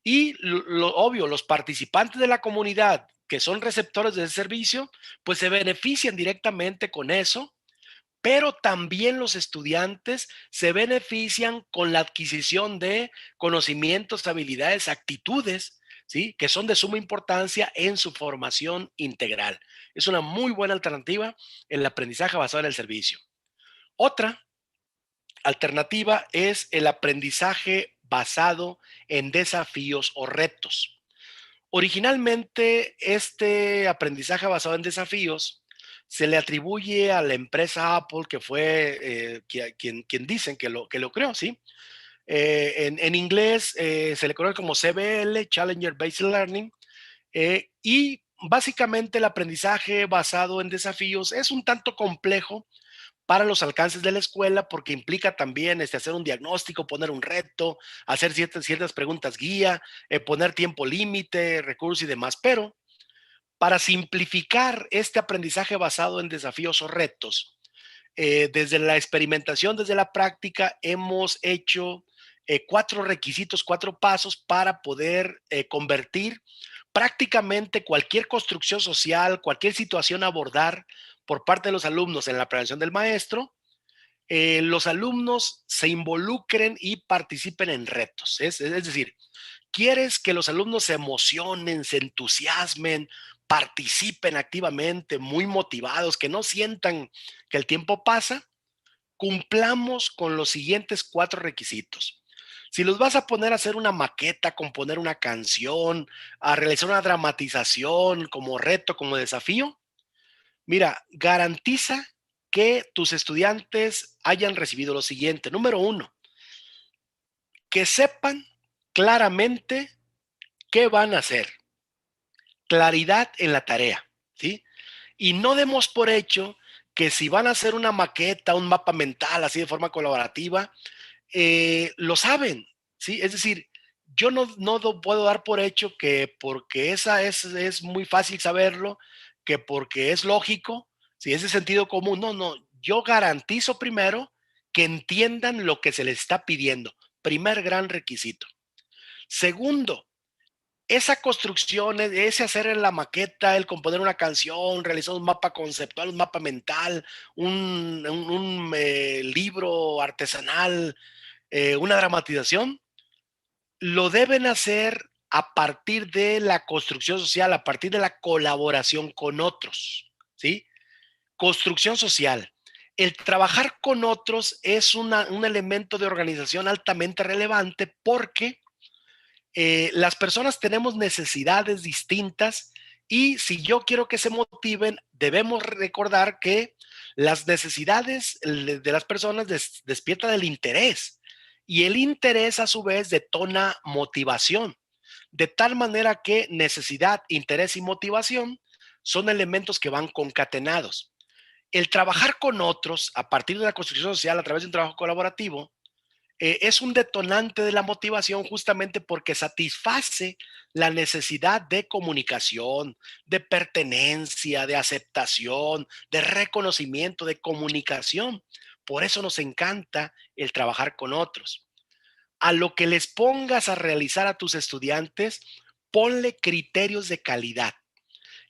Y lo obvio, los participantes de la comunidad que son receptores del servicio, pues se benefician directamente con eso, pero también los estudiantes se benefician con la adquisición de conocimientos, habilidades, actitudes, ¿sí? Que son de suma importancia en su formación integral. Es una muy buena alternativa el aprendizaje basado en el servicio. Otra alternativa es el aprendizaje basado en desafíos o retos. Originalmente, este aprendizaje basado en desafíos se le atribuye a la empresa Apple, que fue quien dicen que lo creó, ¿sí? En inglés se le conoce como CBL, Challenger Based Learning, y básicamente el aprendizaje basado en desafíos es un tanto complejo para los alcances de la escuela porque implica también hacer un diagnóstico, poner un reto, hacer ciertas preguntas guía, poner tiempo límite, recursos y demás. Pero para simplificar este aprendizaje basado en desafíos o retos, desde la experimentación, desde la práctica, hemos hecho 4 requisitos, 4 pasos para poder convertir prácticamente cualquier construcción social, cualquier situación a abordar por parte de los alumnos en la prevención del maestro, los alumnos se involucren y participen en retos. Es decir, quieres que los alumnos se emocionen, se entusiasmen, participen activamente, muy motivados, que no sientan que el tiempo pasa, cumplamos con los siguientes 4 requisitos. Si los vas a poner a hacer una maqueta, componer una canción, a realizar una dramatización como reto, como desafío, mira, garantiza que tus estudiantes hayan recibido lo siguiente. Número 1, que sepan claramente qué van a hacer. Claridad en la tarea, ¿sí? Y no demos por hecho que si van a hacer una maqueta, un mapa mental, así de forma colaborativa, lo saben, ¿sí? Es decir, yo no puedo dar por hecho que porque esa es muy fácil saberlo, que porque es lógico, si es de sentido común, no, yo garantizo primero que entiendan lo que se les está pidiendo, primer gran requisito. Segundo, esa construcción, ese hacer en la maqueta, el componer una canción, realizar un mapa conceptual, un mapa mental, un libro artesanal, una dramatización, lo deben hacer a partir de la construcción social, a partir de la colaboración con otros, ¿sí? Construcción social. El trabajar con otros es un elemento de organización altamente relevante porque las personas tenemos necesidades distintas y si yo quiero que se motiven, debemos recordar que las necesidades de las personas despiertan el interés y el interés a su vez detona motivación, de tal manera que necesidad, interés y motivación son elementos que van concatenados. El trabajar con otros a partir de la construcción social a través de un trabajo colaborativo es un detonante de la motivación justamente porque satisface la necesidad de comunicación, de pertenencia, de aceptación, de reconocimiento, de comunicación. Por eso nos encanta el trabajar con otros. A lo que les pongas a realizar a tus estudiantes, ponle criterios de calidad.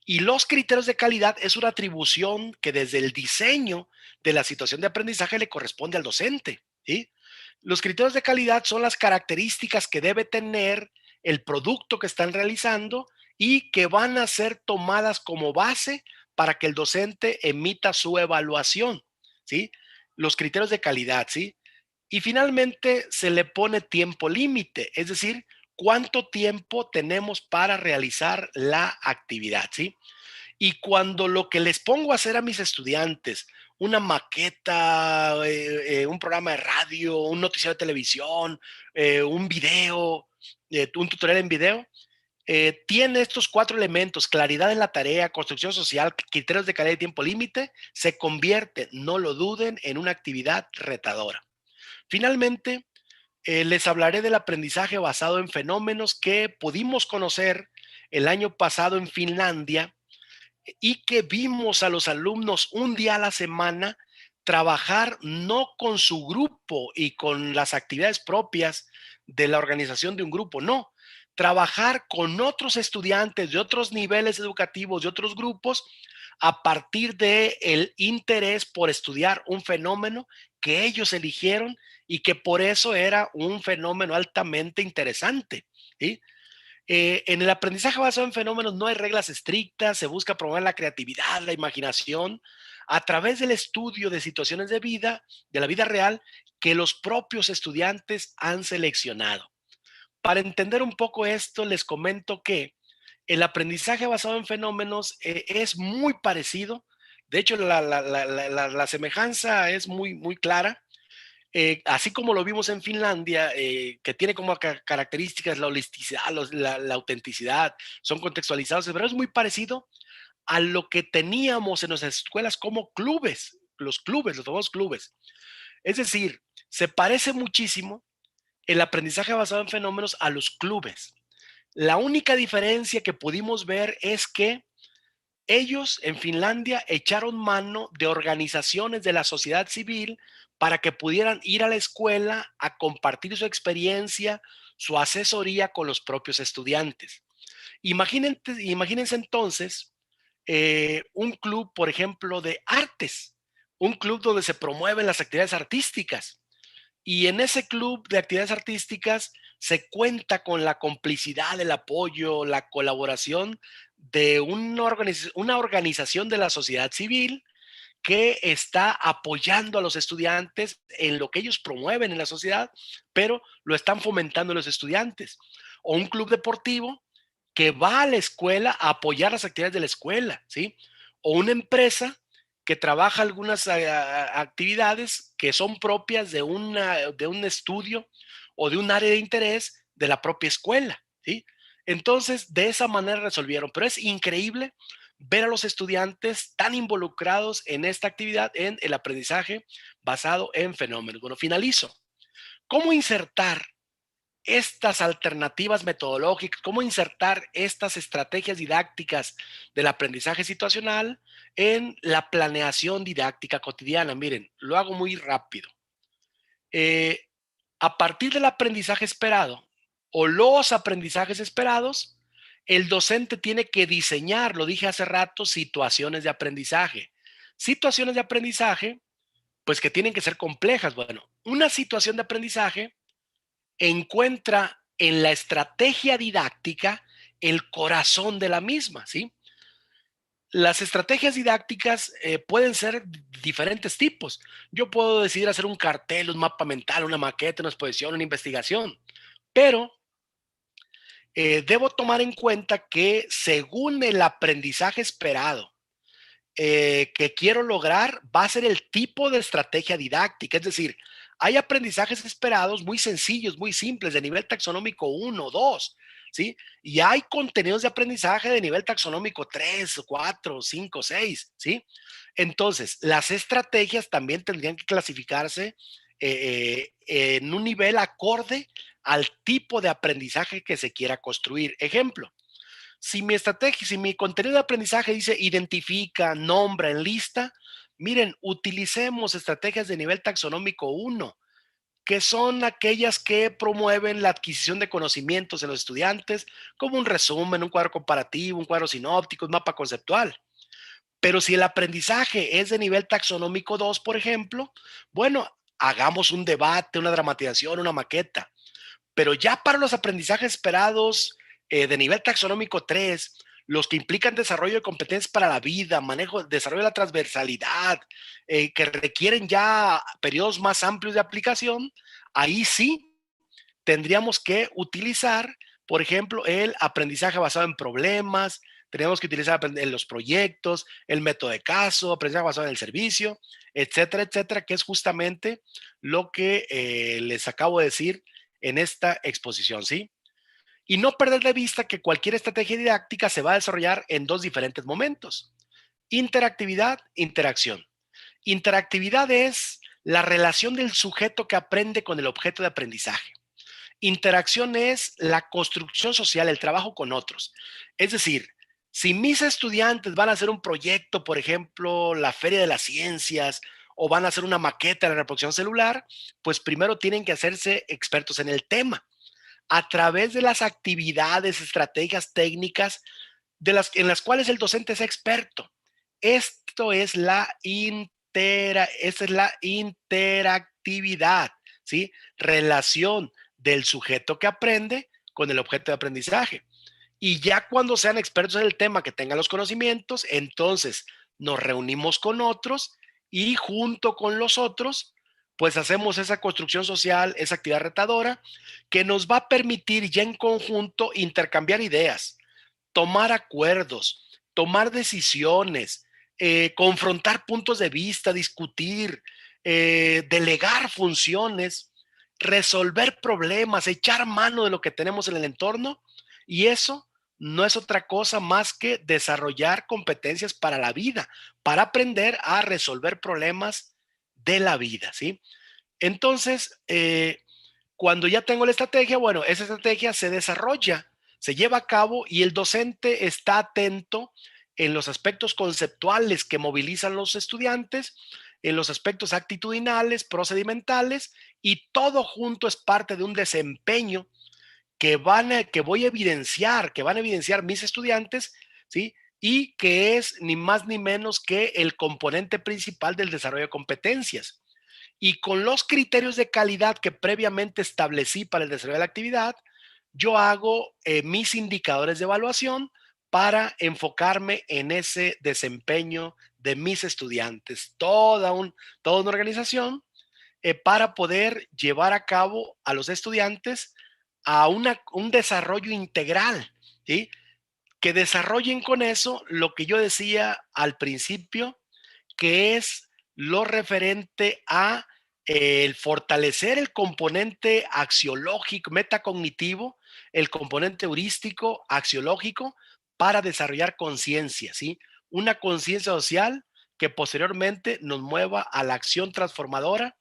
Y los criterios de calidad es una atribución que desde el diseño de la situación de aprendizaje le corresponde al docente, ¿sí? Los criterios de calidad son las características que debe tener el producto que están realizando y que van a ser tomadas como base para que el docente emita su evaluación, ¿sí? Los criterios de calidad, ¿sí? Y finalmente se le pone tiempo límite, es decir, cuánto tiempo tenemos para realizar la actividad, ¿sí? Y cuando lo que les pongo a hacer a mis estudiantes, una maqueta, un programa de radio, un noticiero de televisión, un video, un tutorial en video, tiene estos 4 elementos: claridad en la tarea, construcción social, criterios de calidad y tiempo límite, se convierte, no lo duden, en una actividad retadora. Finalmente, les hablaré del aprendizaje basado en fenómenos que pudimos conocer el año pasado en Finlandia y que vimos a los alumnos un día a la semana trabajar no con su grupo y con las actividades propias de la organización de un grupo, no, trabajar con otros estudiantes de otros niveles educativos, de otros grupos, a partir de el interés por estudiar un fenómeno que ellos eligieron y que por eso era un fenómeno altamente interesante, ¿sí? En el aprendizaje basado en fenómenos no hay reglas estrictas, se busca promover la creatividad, la imaginación, a través del estudio de situaciones de vida, de la vida real, que los propios estudiantes han seleccionado. Para entender un poco esto, les comento que el aprendizaje basado en fenómenos es muy parecido. De hecho, la semejanza es muy clara. Así como lo vimos en Finlandia, que tiene como características la holisticidad, la autenticidad, son contextualizados, pero es muy parecido a lo que teníamos en nuestras escuelas como clubes, los famosos clubes. Es decir, se parece muchísimo el aprendizaje basado en fenómenos a los clubes. La única diferencia que pudimos ver es que ellos en Finlandia echaron mano de organizaciones de la sociedad civil para que pudieran ir a la escuela a compartir su experiencia, su asesoría con los propios estudiantes. Imagínense entonces un club, por ejemplo, de artes, un club donde se promueven las actividades artísticas. Y en ese club de actividades artísticas se cuenta con la complicidad, el apoyo, la colaboración de una organización de la sociedad civil que está apoyando a los estudiantes en lo que ellos promueven en la sociedad, pero lo están fomentando los estudiantes. O un club deportivo que va a la escuela a apoyar las actividades de la escuela, ¿sí? O una empresa que trabaja algunas actividades que son propias de un estudio o de un área de interés de la propia escuela, ¿sí? Entonces, de esa manera resolvieron, pero es increíble ver a los estudiantes tan involucrados en esta actividad, en el aprendizaje basado en fenómenos. Bueno, finalizo. ¿Cómo insertar estas alternativas metodológicas, cómo insertar estas estrategias didácticas del aprendizaje situacional en la planeación didáctica cotidiana? Miren, lo hago muy rápido. Eh, a partir del aprendizaje esperado o los aprendizajes esperados, el docente tiene que diseñar, lo dije hace rato, situaciones de aprendizaje. Situaciones de aprendizaje, pues que tienen que ser complejas. Bueno, una situación de aprendizaje encuentra en la estrategia didáctica el corazón de la misma, ¿sí? Las estrategias didácticas pueden ser diferentes tipos. Yo puedo decidir hacer un cartel, un mapa mental, una maqueta, una exposición, una investigación, pero debo tomar en cuenta que según el aprendizaje esperado que quiero lograr, va a ser el tipo de estrategia didáctica. Es decir, hay aprendizajes esperados muy sencillos, muy simples, de nivel taxonómico 1, 2, ¿sí? Y hay contenidos de aprendizaje de nivel taxonómico 3, 4, 5, 6, ¿sí? Entonces, las estrategias también tendrían que clasificarse en un nivel acorde al tipo de aprendizaje que se quiera construir. Ejemplo, si mi estrategia, si mi contenido de aprendizaje dice identifica, nombra, enlista, miren, utilicemos estrategias de nivel taxonómico 1, que son aquellas que promueven la adquisición de conocimientos en los estudiantes, como un resumen, un cuadro comparativo, un cuadro sinóptico, un mapa conceptual. Pero si el aprendizaje es de nivel taxonómico 2, por ejemplo, bueno, hagamos un debate, una dramatización, una maqueta. Pero ya para los aprendizajes esperados de nivel taxonómico 3, los que implican desarrollo de competencias para la vida, manejo, desarrollo de la transversalidad, que requieren ya periodos más amplios de aplicación, ahí sí tendríamos que utilizar, por ejemplo, el aprendizaje basado en problemas, tenemos que utilizar en los proyectos, el método de caso, aprendizaje basado en el servicio, etcétera, etcétera, que es justamente lo que les acabo de decir en esta exposición, ¿sí? Y no perder de vista que cualquier estrategia didáctica se va a desarrollar en dos diferentes momentos: interactividad, interacción. Interactividad es la relación del sujeto que aprende con el objeto de aprendizaje. Interacción es la construcción social, el trabajo con otros. Es decir, si mis estudiantes van a hacer un proyecto, por ejemplo, la Feria de las Ciencias, o van a hacer una maqueta de la reproducción celular, pues primero tienen que hacerse expertos en el tema a través de las actividades, estrategias técnicas en las cuales el docente es experto. Esta es la interactividad, ¿sí? Relación del sujeto que aprende con el objeto de aprendizaje. Y ya cuando sean expertos en el tema, que tengan los conocimientos, entonces nos reunimos con otros y junto con los otros, pues hacemos esa construcción social, esa actividad retadora, que nos va a permitir ya en conjunto intercambiar ideas, tomar acuerdos, tomar decisiones, confrontar puntos de vista, discutir, delegar funciones, resolver problemas, echar mano de lo que tenemos en el entorno. Y eso no es otra cosa más que desarrollar competencias para la vida, para aprender a resolver problemas de la vida, ¿sí? Entonces, cuando ya tengo la estrategia, bueno, esa estrategia se desarrolla, se lleva a cabo y el docente está atento en los aspectos conceptuales que movilizan los estudiantes, en los aspectos actitudinales, procedimentales, y todo junto es parte de un desempeño que van a evidenciar mis estudiantes, ¿sí? Y que es ni más ni menos que el componente principal del desarrollo de competencias. Y con los criterios de calidad que previamente establecí para el desarrollo de la actividad, yo hago mis indicadores de evaluación para enfocarme en ese desempeño de mis estudiantes, toda una organización para poder llevar a cabo a los estudiantes a un desarrollo integral, ¿sí? Que desarrollen con eso lo que yo decía al principio, que es lo referente a el fortalecer el componente axiológico, metacognitivo, el componente heurístico, axiológico, para desarrollar conciencia, ¿sí? Una conciencia social que posteriormente nos mueva a la acción transformadora,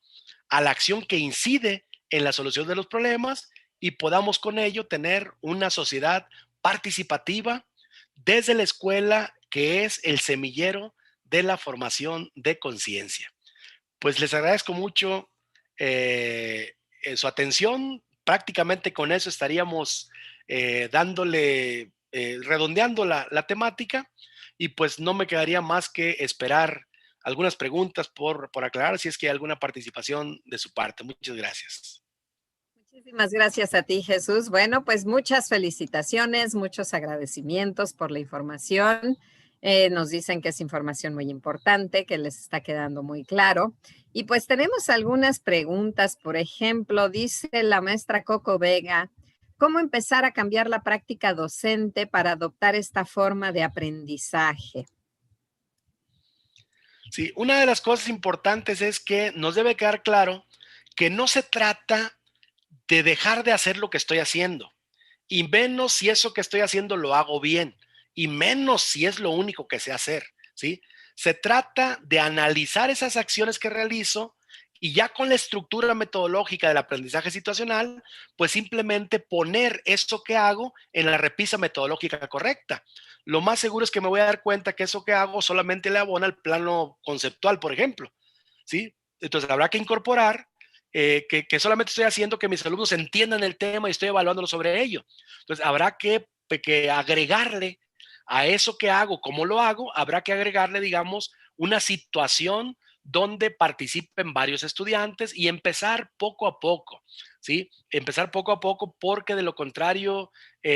a la acción que incide en la solución de los problemas y podamos con ello tener una sociedad participativa desde la escuela, que es el semillero de la formación de conciencia. Pues les agradezco mucho su atención. Prácticamente con eso estaríamos redondeando la temática, y pues no me quedaría más que esperar algunas preguntas por aclarar, si es que hay alguna participación de su parte. Muchas gracias. Muchísimas gracias a ti, Jesús. Bueno, pues muchas felicitaciones, muchos agradecimientos por la información. Nos dicen que es información muy importante, que les está quedando muy claro. Y pues tenemos algunas preguntas. Por ejemplo, dice la maestra Coco Vega, ¿cómo empezar a cambiar la práctica docente para adoptar esta forma de aprendizaje? Sí, una de las cosas importantes es que nos debe quedar claro que no se trata de dejar de hacer lo que estoy haciendo, y menos si eso que estoy haciendo lo hago bien, y menos si es lo único que sé hacer, ¿sí? Se trata de analizar esas acciones que realizo y ya con la estructura metodológica del aprendizaje situacional, pues simplemente poner eso que hago en la repisa metodológica correcta. Lo más seguro es que me voy a dar cuenta que eso que hago solamente le abona al plano conceptual, por ejemplo, ¿sí? Entonces habrá que incorporar que solamente estoy haciendo que mis alumnos entiendan el tema y estoy evaluándolo sobre ello. Entonces habrá que agregarle a eso que hago, como lo hago, habrá que agregarle, digamos, una situación donde participen varios estudiantes y empezar poco a poco, ¿sí? Empezar poco a poco, porque de lo contrario,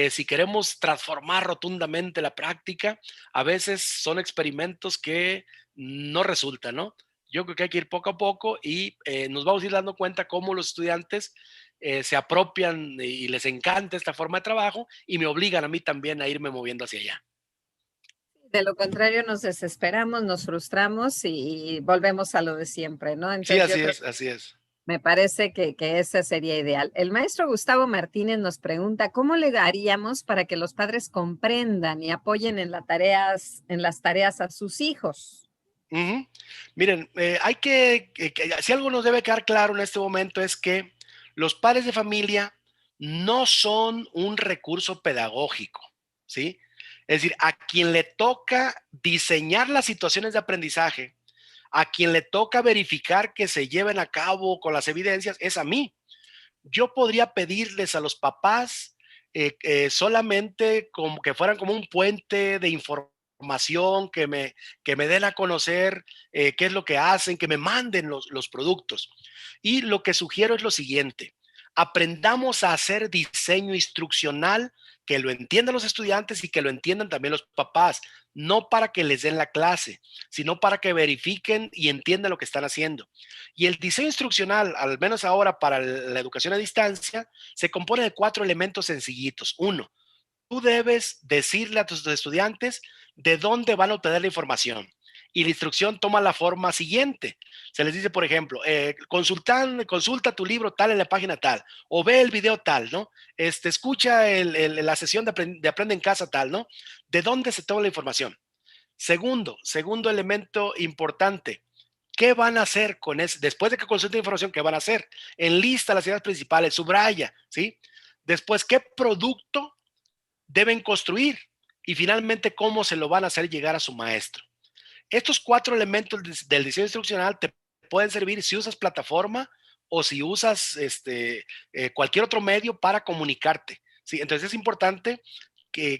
si queremos transformar rotundamente la práctica, a veces son experimentos que no resultan, ¿no? Yo creo que hay que ir poco a poco y nos vamos a ir dando cuenta cómo los estudiantes se apropian y les encanta esta forma de trabajo y me obligan a mí también a irme moviendo hacia allá. De lo contrario, nos desesperamos, nos frustramos y volvemos a lo de siempre, ¿no? Sí, Entonces yo así creo es, así es. Me parece que ese sería ideal. El maestro Gustavo Martínez nos pregunta, ¿cómo le haríamos para que los padres comprendan y apoyen en las tareas a sus hijos? Ujú. Miren, hay si algo nos debe quedar claro en este momento es que los padres de familia no son un recurso pedagógico, ¿sí? Es decir, a quien le toca diseñar las situaciones de aprendizaje, a quien le toca verificar que se lleven a cabo con las evidencias, es a mí. Yo podría pedirles a los papás solamente como que fueran como un puente de información, que me den a conocer qué es lo que hacen, que me manden los productos. Y lo que sugiero es lo siguiente, aprendamos a hacer diseño instruccional que lo entiendan los estudiantes y que lo entiendan también los papás, no para que les den la clase, sino para que verifiquen y entiendan lo que están haciendo. Y el diseño instruccional, al menos ahora para la educación a distancia, se compone de 4 elementos sencillitos. Uno, tú debes decirle a tus estudiantes de dónde van a obtener la información. Y la instrucción toma la forma siguiente. Se les dice, por ejemplo, consulta tu libro tal en la página tal, o ve el video tal, ¿no? Escucha la sesión de Aprende en Casa tal, ¿no? ¿De dónde se toma la información? Segundo elemento importante, ¿qué van a hacer con eso? Después de que consulten información, ¿qué van a hacer? Enlista las ideas principales, subraya, ¿sí? Después, ¿qué producto deben construir? Y finalmente, ¿cómo se lo van a hacer llegar a su maestro? Estos 4 elementos del diseño instruccional te pueden servir si usas plataforma o si usas cualquier otro medio para comunicarte, ¿sí? Entonces es importante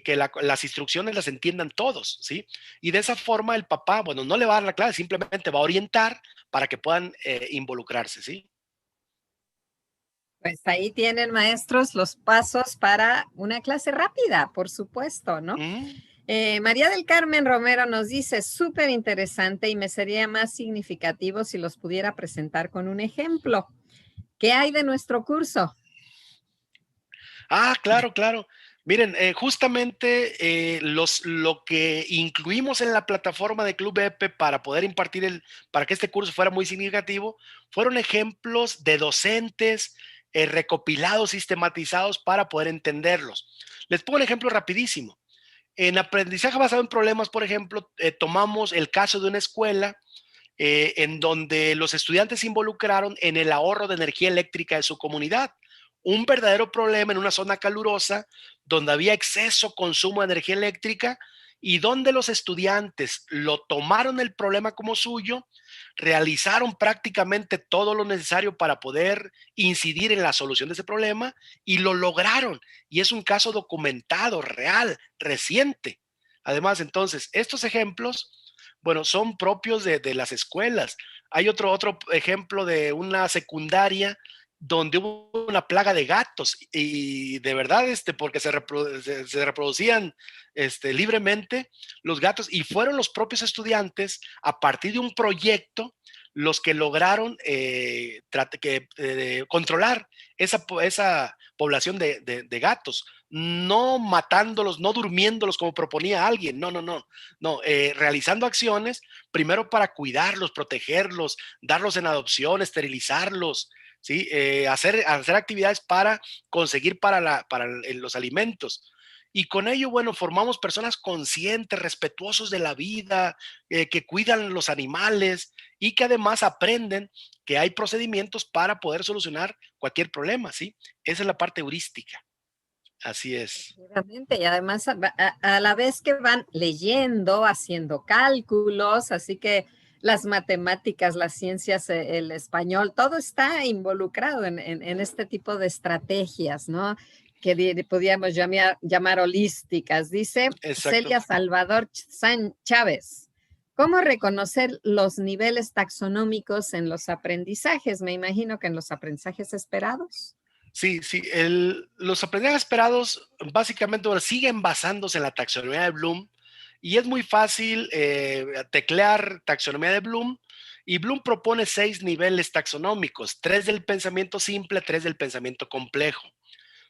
las instrucciones las entiendan todos, ¿sí? Y de esa forma el papá, bueno, no le va a dar la clase, simplemente va a orientar para que puedan involucrarse, ¿sí? Pues ahí tienen, maestros, los pasos para una clase rápida, por supuesto, ¿no? Mm. María del Carmen Romero nos dice, súper interesante y me sería más significativo si los pudiera presentar con un ejemplo. ¿Qué hay de nuestro curso? Ah, claro, claro. Miren, justamente lo que incluimos en la plataforma de Club EPE para poder para que este curso fuera muy significativo, fueron ejemplos de docentes recopilados, sistematizados para poder entenderlos. Les pongo un ejemplo rapidísimo. En aprendizaje basado en problemas, por ejemplo, tomamos el caso de una escuela en donde los estudiantes se involucraron en el ahorro de energía eléctrica de su comunidad. Un verdadero problema en una zona calurosa donde había exceso consumo de energía eléctrica y donde los estudiantes lo tomaron el problema como suyo, realizaron prácticamente todo lo necesario para poder incidir en la solución de ese problema y lo lograron. Y es un caso documentado, real, reciente. Además, entonces, estos ejemplos bueno, son propios de las escuelas. Hay otro ejemplo de una secundaria donde hubo una plaga de gatos y de verdad, porque se reproducían libremente los gatos y fueron los propios estudiantes a partir de un proyecto los que lograron controlar esa población de gatos, no matándolos, no durmiéndolos como proponía alguien, no, realizando acciones primero para cuidarlos, protegerlos, darlos en adopción, esterilizarlos, ¿sí? Hacer actividades para conseguir los alimentos. Y con ello, bueno, formamos personas conscientes, respetuosos de la vida, que cuidan los animales y que además aprenden que hay procedimientos para poder solucionar cualquier problema, ¿sí? Esa es la parte heurística. Así es. Y además a la vez que van leyendo, haciendo cálculos, así que las matemáticas, las ciencias, el español, todo está involucrado en este tipo de estrategias, ¿no? Que podríamos llamar holísticas. Dice Exacto. Celia Salvador Chávez. ¿Cómo reconocer los niveles taxonómicos en los aprendizajes? Me imagino que en los aprendizajes esperados. Sí, sí, los aprendizajes esperados básicamente bueno, siguen basándose en la taxonomía de Bloom y es muy fácil teclear taxonomía de Bloom y Bloom propone 6 niveles taxonómicos, 3 del pensamiento simple, 3 del pensamiento complejo.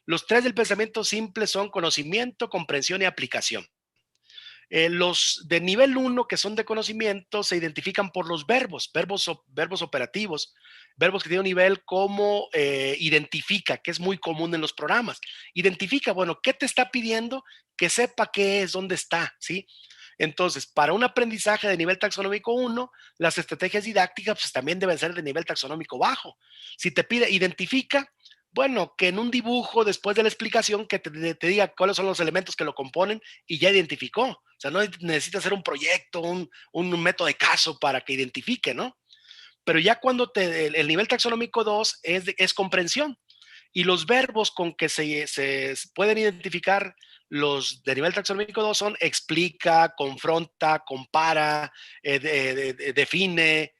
Los 3 del pensamiento simple son conocimiento, comprensión y aplicación. Los de nivel 1, que son de conocimiento, se identifican por los verbos operativos, verbos que tienen un nivel como identifica, que es muy común en los programas. Identifica, bueno, ¿qué te está pidiendo? Que sepa qué es, dónde está, ¿sí? Entonces, para un aprendizaje de nivel taxonómico 1, las estrategias didácticas pues, también deben ser de nivel taxonómico bajo. Si te pide identifica, bueno, que en un dibujo, después de la explicación, que te diga cuáles son los elementos que lo componen y ya identificó. O sea, no necesita hacer un proyecto, un método de caso para que identifique, ¿no? Pero ya cuando el nivel taxonómico 2 es comprensión. Y los verbos con que se pueden identificar los de nivel taxonómico 2 son explica, confronta, compara, define,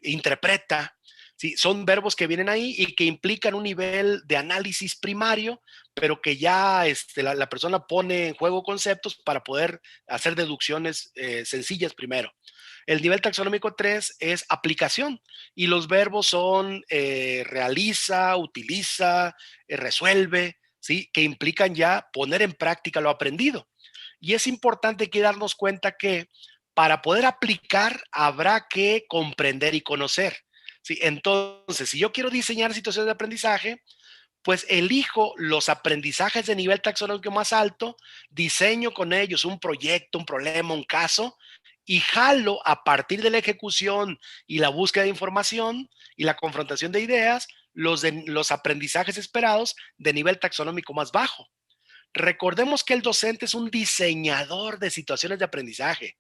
interpreta. ¿Sí? Son verbos que vienen ahí y que implican un nivel de análisis primario, pero que ya la persona pone en juego conceptos para poder hacer deducciones sencillas primero. El nivel taxonómico 3 es aplicación y los verbos son realiza, utiliza, resuelve, ¿sí? Que implican ya poner en práctica lo aprendido. Y es importante que darnos cuenta que para poder aplicar habrá que comprender y conocer. ¿Sí? Entonces, si yo quiero diseñar situaciones de aprendizaje, pues elijo los aprendizajes de nivel taxonómico más alto, diseño con ellos un proyecto, un problema, un caso, y jalo a partir de la ejecución y la búsqueda de información y la confrontación de ideas los aprendizajes esperados de nivel taxonómico más bajo. Recordemos que el docente es un diseñador de situaciones de aprendizaje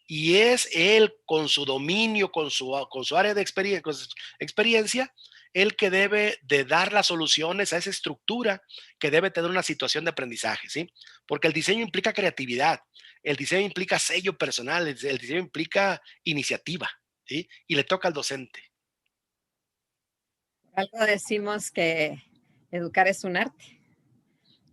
y es él con su dominio, con su área de experiencia, el que debe de dar las soluciones a esa estructura que debe tener una situación de aprendizaje, ¿sí? Porque el diseño implica creatividad, el diseño implica sello personal, el diseño implica iniciativa, ¿sí? Y le toca al docente. Algo decimos que educar es un arte.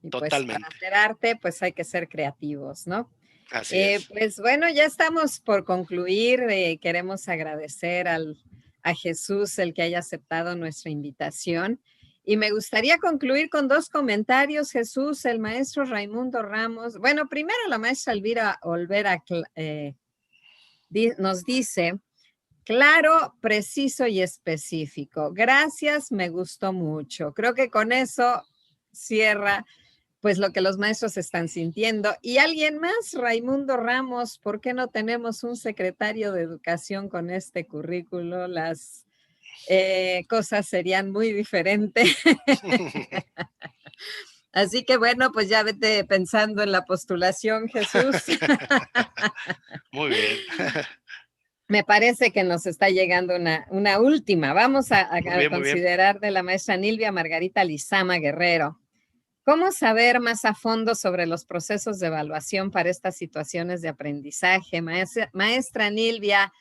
Y pues para Totalmente. hacer arte, pues hay que ser creativos, ¿no? Así es. Pues bueno, ya estamos por concluir. Queremos agradecer a Jesús el que haya aceptado nuestra invitación. Y me gustaría concluir con dos comentarios, Jesús, el maestro Raimundo Ramos. Bueno, primero la maestra Elvira Olvera nos dice, claro, preciso y específico. Gracias, me gustó mucho. Creo que con eso cierra pues lo que los maestros están sintiendo. Y alguien más, Raimundo Ramos, ¿por qué no tenemos un secretario de educación con este currículo? Las cosas serían muy diferentes. Así que bueno, pues ya vete pensando en la postulación, Jesús. Muy bien. Me parece que nos está llegando una última. Vamos a Muy bien, muy bien. considerar de la maestra Nilvia Margarita Lizama Guerrero. ¿Cómo saber más a fondo sobre los procesos de evaluación para estas situaciones de aprendizaje? Maestra Nilvia,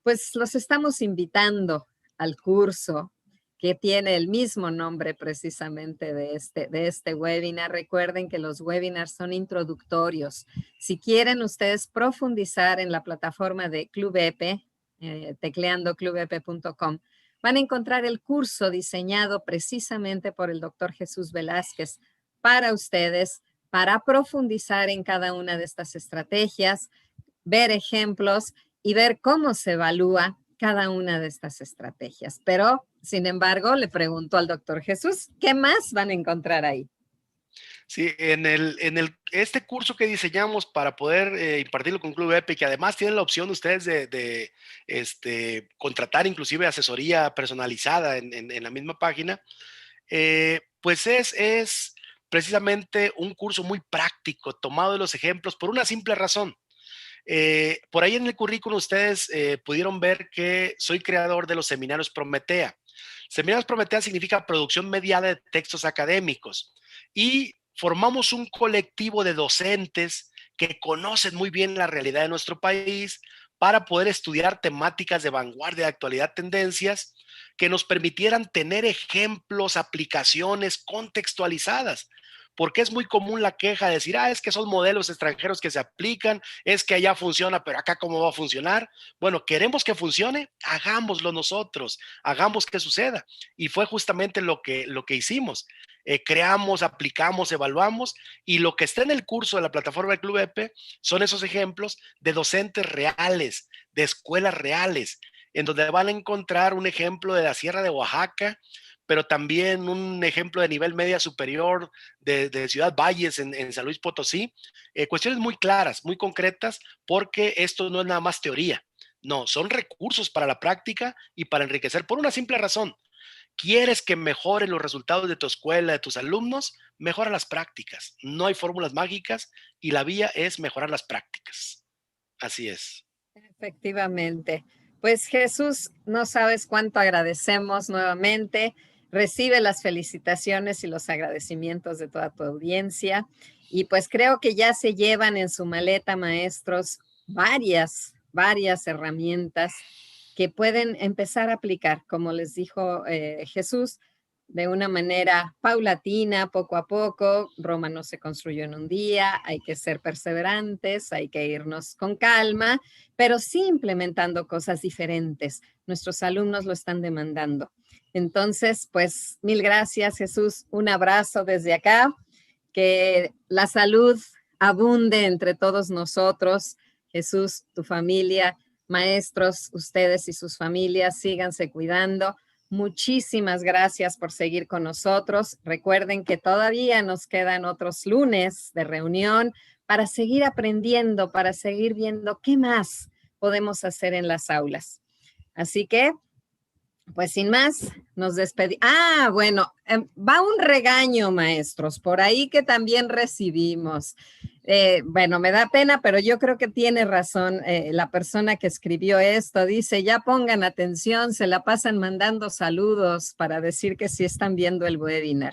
pues los estamos invitando al curso que tiene el mismo nombre precisamente de este webinar. Recuerden que los webinars son introductorios. Si quieren ustedes profundizar en la plataforma de Club EPE, tecleando clubepe.com, van a encontrar el curso diseñado precisamente por el doctor Jesús Velázquez para ustedes, para profundizar en cada una de estas estrategias, ver ejemplos y ver cómo se evalúa cada una de estas estrategias. Pero, sin embargo, le pregunto al doctor Jesús, ¿qué más van a encontrar ahí? Sí, este curso que diseñamos para poder impartirlo con Club EPE, que además tienen la opción ustedes de contratar inclusive asesoría personalizada en la misma página, pues es precisamente un curso muy práctico, tomado de los ejemplos, por una simple razón. Por ahí en el currículum ustedes pudieron ver que soy creador de los seminarios Prometea. Seminarios Prometea significa producción mediada de textos académicos y formamos un colectivo de docentes que conocen muy bien la realidad de nuestro país para poder estudiar temáticas de vanguardia, de actualidad, tendencias que nos permitieran tener ejemplos, aplicaciones contextualizadas. porque es muy común la queja de decir, es que son modelos extranjeros que se aplican, es que allá funciona, pero acá ¿cómo va a funcionar? Bueno, queremos que funcione, hagámoslo nosotros, hagamos que suceda. Y fue justamente lo que hicimos. Creamos, aplicamos, evaluamos, y lo que está en el curso de la plataforma del Club EPE son esos ejemplos de docentes reales, de escuelas reales, en donde van a encontrar un ejemplo de la Sierra de Oaxaca, pero también un ejemplo de nivel media superior de Ciudad Valles en San Luis Potosí. Cuestiones muy claras, muy concretas, porque esto no es nada más teoría. No, son recursos para la práctica y para enriquecer por una simple razón. ¿Quieres que mejoren los resultados de tu escuela, de tus alumnos? Mejora las prácticas. No hay fórmulas mágicas y la vía es mejorar las prácticas. Así es. Efectivamente. Pues Jesús, no sabes cuánto agradecemos nuevamente. Recibe las felicitaciones y los agradecimientos de toda tu audiencia. Y pues creo que ya se llevan en su maleta, maestros, varias herramientas que pueden empezar a aplicar, como les dijo Jesús, de una manera paulatina, poco a poco. Roma no se construyó en un día, hay que ser perseverantes, hay que irnos con calma, pero sí implementando cosas diferentes. Nuestros alumnos lo están demandando. Entonces, pues, mil gracias, Jesús. Un abrazo desde acá. Que la salud abunde entre todos nosotros. Jesús, tu familia, maestros, ustedes y sus familias, síganse cuidando. Muchísimas gracias por seguir con nosotros. Recuerden que todavía nos quedan otros lunes de reunión para seguir aprendiendo, para seguir viendo qué más podemos hacer en las aulas. Así que, pues sin más, nos despedimos. Bueno, va un regaño, maestros, por ahí que también recibimos. Bueno, me da pena, pero yo creo que tiene razón la persona que escribió esto. Dice, ya pongan atención, se la pasan mandando saludos para decir que sí están viendo el webinar.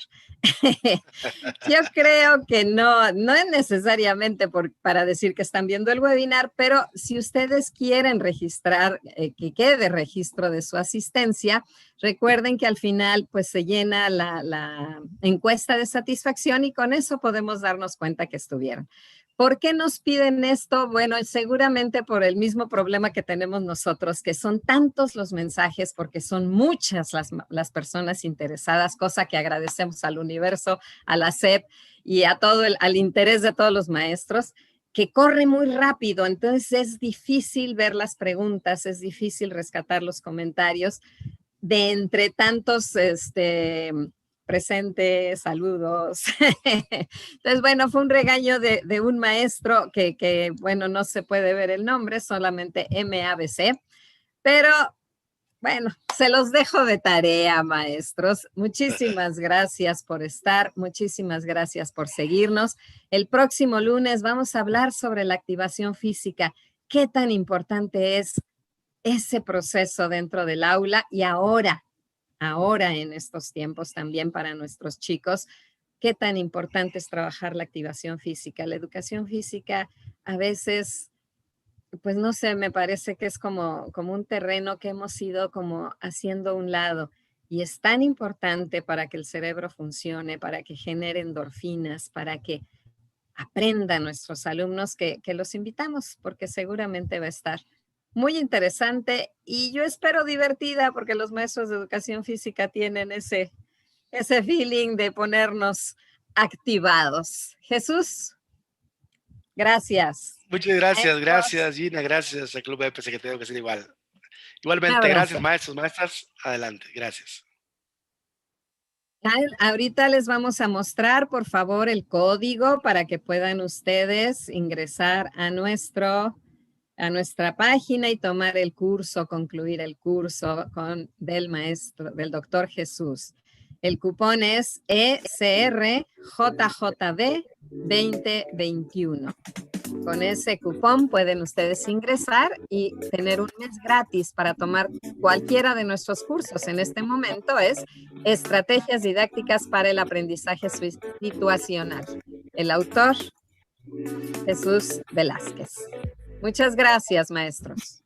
Yo creo que no es necesariamente para decir que están viendo el webinar, pero si ustedes quieren registrar, que quede registro de su asistencia, recuerden que al final pues se llena la encuesta de satisfacción y con eso podemos darnos cuenta que estuvieron. ¿Por qué nos piden esto? Bueno, seguramente por el mismo problema que tenemos nosotros, que son tantos los mensajes, porque son muchas las personas interesadas, cosa que agradecemos al universo, a la SEP y a al interés de todos los maestros, que corre muy rápido. Entonces es difícil ver las preguntas, es difícil rescatar los comentarios de entre tantos presente, saludos. Entonces, bueno, fue un regaño de un maestro que, bueno, no se puede ver el nombre, solamente MABC, pero bueno, se los dejo de tarea, maestros. Muchísimas gracias por estar, muchísimas gracias por seguirnos. El próximo lunes vamos a hablar sobre la activación física. ¿Qué tan importante es ese proceso dentro del aula y ahora en estos tiempos también para nuestros chicos, qué tan importante es trabajar la activación física? La educación física a veces, pues no sé, me parece que es como un terreno que hemos ido como haciendo a un lado y es tan importante para que el cerebro funcione, para que genere endorfinas, para que aprendan nuestros alumnos que los invitamos porque seguramente va a estar muy interesante y yo espero divertida porque los maestros de educación física tienen ese feeling de ponernos activados. Jesús, gracias. Muchas gracias Gina, gracias al Club EPE, que tengo que ser igual. Igualmente, gracias maestros, maestras, adelante, gracias. Ahorita les vamos a mostrar, por favor, el código para que puedan ustedes ingresar a nuestra página y tomar el curso, concluir el curso del doctor Jesús. El cupón es ECRJJB 2021. Con ese cupón pueden ustedes ingresar y tener un mes gratis para tomar cualquiera de nuestros cursos. En este momento es Estrategias Didácticas para el Aprendizaje Situacional. El autor, Jesús Velázquez. Muchas gracias, maestros.